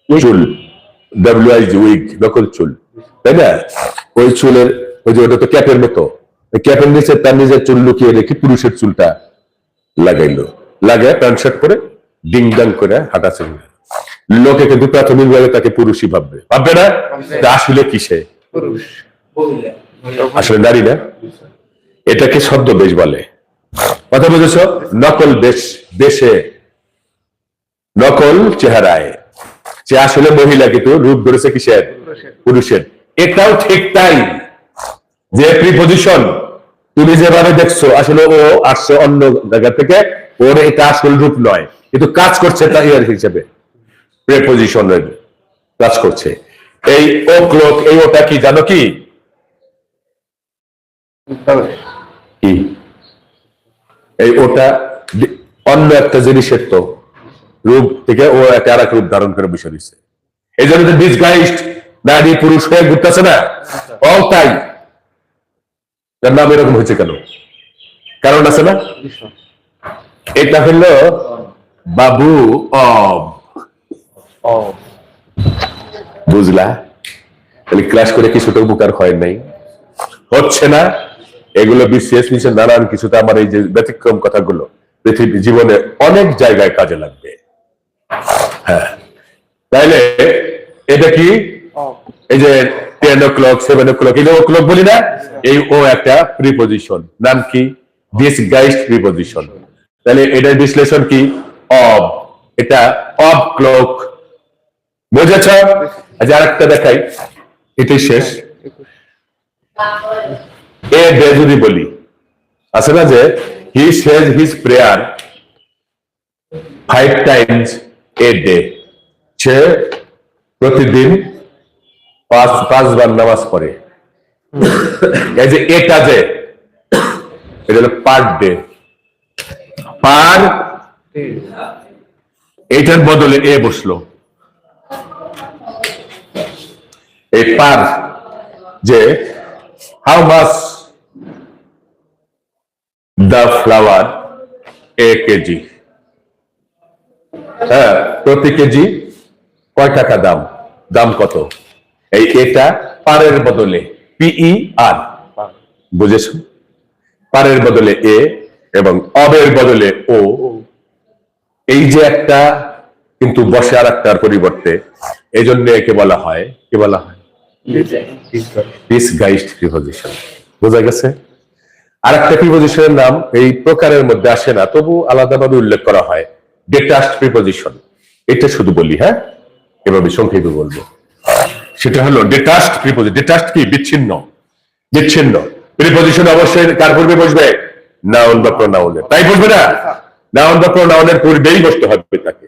চুল, WIG উইগ, নকল চুল, তাই না? ওই চুলের ওই যে ওটা তো ক্যাপের মতো, ক্যাপের নিচে তার নিজের চুল লুকিয়ে রেখে পুরুষের চুলটা লাগাইলো, লাগায় প্যান্ট শার্ট পরে ডিং ডাং করে হাঁটা চলবে। লোকে কিন্তু প্রাথমিক ভাবে তাকে পুরুষই ভাববে, ভাববে না? তা আসলে কিসে? আসলে নারী না। এটাকে ছদ্মবেশ বলে। কথা বুঝেছ? নকল বেশ, বেশে, নকল চেহারায় সে আসলে মহিলা কিন্তু রূপ ধরেছে কিসের? পুরুষের। এটাও ঠিক তাই, যে প্রিপজিশন তুমি যেভাবে দেখছো আসলে ও আসছে অন্য জায়গা থেকে, ওর এটা আসল রূপ নয়, কিন্তু কাজ করছে তা ইয়ার হিসেবে, প্রিপজিশনের কাজ করছে। এই ও ক্লোক, এই ওটা কি জানো কি? কি এই ওটা অন্য একটা জিনিসের তো রূপ থেকে ও একটা আর এক রূপ ধারণ করে বিষয় দিচ্ছে। এই জন্য ডিসগাইজড নারী পুরুষ হয়ে ঘুরতেছে না, ও তাই তার নাম এরকম হয়েছে কেন? কারণ আছে না? এটা হলো বাবু অব, বুঝলা? তাহলে ক্লাস করে কিছুটা উপকার হয় নাই, হচ্ছে না। এগুলো বিসিএস নিচে নানান কিছুতে আমার এই যে ব্যতিক্রম কথাগুলো পৃথিবী জীবনে অনেক জায়গায় কাজে লাগবে। হ্যাঁ, তাইলে এটা কি? এই যে 10 o'clock 7 o'clock, এই ও ক্লক বলি না, এই ও একটা প্রিপজিশন, নাম কি? Disguised preposition. তাহলে এটার বিশ্লেষণ কি? অব, এটা অব ক্লক। বুঝেছ? আজ আরেকটা দেখাই, এটাই শেষ। এ ডে যদি বলি, আছে না যে he says his prayer 5 times a day, সে প্রতিদিন 5 বার নামাজ পড়ে। এই যে এটা যে এটা হলো পার ডে, পার, এটার বদলে এ বসলো। এই পার যে how much the flower A KG, হ্যাঁ, প্রতি কেজি কয় টাকা দাম, দাম কত? এই এটা পারের বদলে পিই আর, বুঝেছ? পারের বদলে এ এবং অবের বদলে ও, এই যে একটা কিন্তু বসে আর একটার পরিবর্তে, এই জন্য একে বলা হয়, কি বলা হয়? Disguised preposition. বোঝা গেছে? আর একটা প্রিপজিশনের নাম এই প্রকারের মধ্যে আসে না, তবু আলাদাভাবে উল্লেখ করা হয়, ডিটাচড প্রিপজিশন। এটা শুধু বলি, হ্যাঁ, এভাবে সংক্ষেপে বলবো। সেটা হলো ডিটাচড প্রিপজিশন। ডিটাচড কি? বিচ্ছিন্ন। বিচ্ছিন্ন প্রিপজিশন অবশ্যই কার পূর্বে বসবে? নাউন বা প্রোনাউনের। তাই বসবে না? নাউন বা প্রোনাউনের পূর্বেই বসতে হবে তাকে।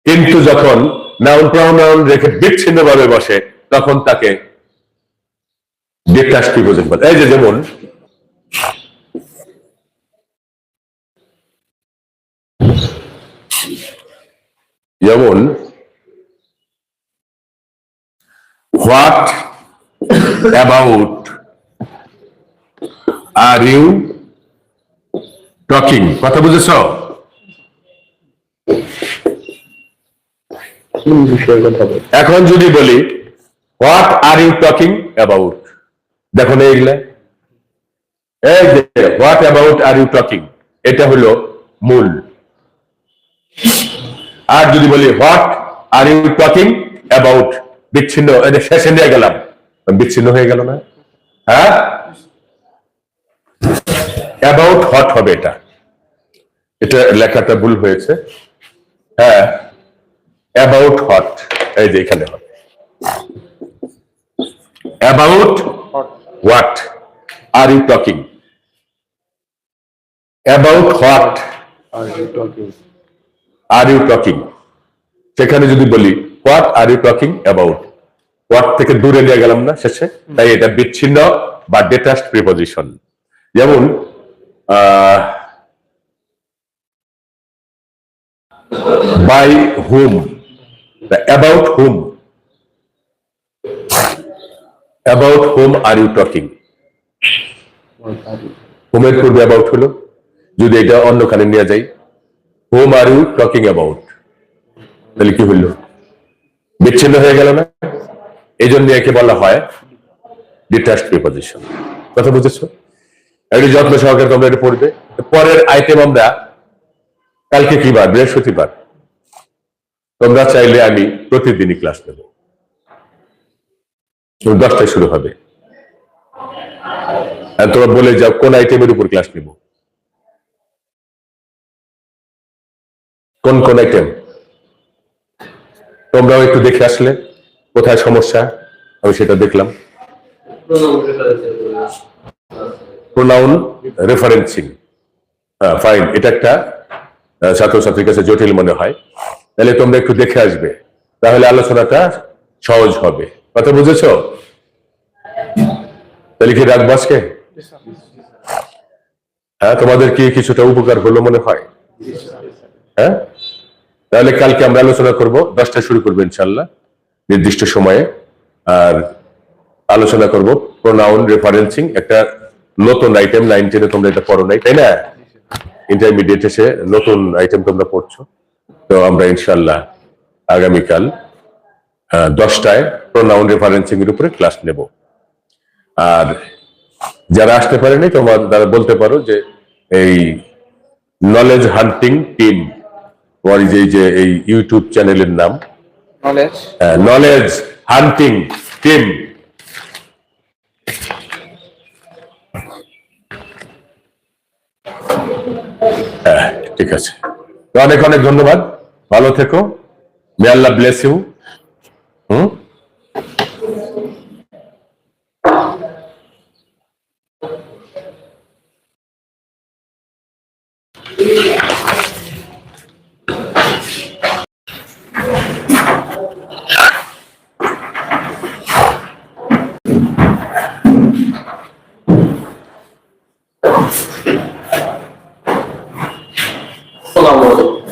কিন্তু যখন নাউন প্রোনাউন রেখে বিচ্ছিন্ন ভাবে বসে, তখন তাকে ডিটাচড প্রিপজিশন বলে। এই যে যেমন যেমন what about are you talking. কথা বুঝেছ? এখন যদি বলি what are you talking about, দেখো না এগুলা, এই যে what about are you talking, এটা হলো মূল। আর যদি বলি what are you talking about, বিচ্ছিন্ন, এটা শেষে নিয়ে গেলাম, বিচ্ছিন্ন হয়ে গেল না? হ্যাঁ, অ্যাবাউট হট হবে, এটা এটা লেখাটা ভুল হয়েছে। হ্যাঁ, অ্যাবাউট হট, এই যে এখানে হবে about what are you talking, about what are you talking. সেখানে যদি বলি what are you talking about, what থেকে দূরে নিয়ে গেলাম না শেষে, তাই এটা বিচ্ছিন্ন বা ডিটাচড প্রিপজিশন। যেমন by whom, about whom, about whom are you talking. হুমের পূর্বে অ্যাবাউট হলো, যদি এটা অন্যখানে নিয়ে যাই whom are you talking about, তাহলে কি হইল? বিচ্ছিন্ন হয়ে গেল না? এই জন্য একে বলা হয় ডিটাচড প্রিপজিশন। কথা বুঝেছো? একটু যত্ন সহকারে তোমরা এটা পড়বে। পরের আইটেম আমরা কালকে কি বার? বৃহস্পতিবার। তোমরা চাইলে আমি প্রতিদিনই ক্লাস নেব, 10টায় শুরু হবে। আর তোমরা বলে যাও কোন আইটেমের উপর ক্লাস নিব, কোন কোন আইটেম। তোমরাও একটু দেখে আসলে কোথায় সমস্যা, আমি সেটা দেখলাম। Pronoun referencing, fine. এটা একটা ছাত্রছাত্রীর কাছে জটিল মনে হয়, তাহলে তোমরা একটু দেখে আসবে, তাহলে আলোচনাটা সহজ হবে। কথা বুঝেছো? তাহলে কি রাখবো আজকে? হ্যাঁ, তোমাদের কি কিছুটা উপকার হলো মনে হয়? হ্যাঁ, তাহলে কালকে আমরা আলোচনা করব, 10টায় শুরু করবো ইনশাল্লাহ নির্দিষ্ট সময়ে। আর আলোচনা করব প্রোনাউন রেফারেন্সিং, একটা নতুন আইটেম। 9, 10-এ তোমরা এটা পড়ো নাই, তাই না? ইন্টারমিডিয়েট এসে নতুন আইটেম তোমরা পড়ছো। তো আমরা ইনশাল্লাহ আগামীকাল 10টায় প্রোনাউন রেফারেন্সিং এর উপরে ক্লাস নেব। আর যারা আসতে পারেনি তোমার তারা বলতে পারো যে এই নলেজ হান্টিং টিম, তোমার যে এই ইউটিউব চ্যানেলের নাম নলেজ হান্টিং টিম। হ্যাঁ, ঠিক আছে। তো অনেক অনেক ধন্যবাদ, ভালো থেকো। মে আল্লাহ ব্লেস ইউ। আসসালামু আলাইকুম।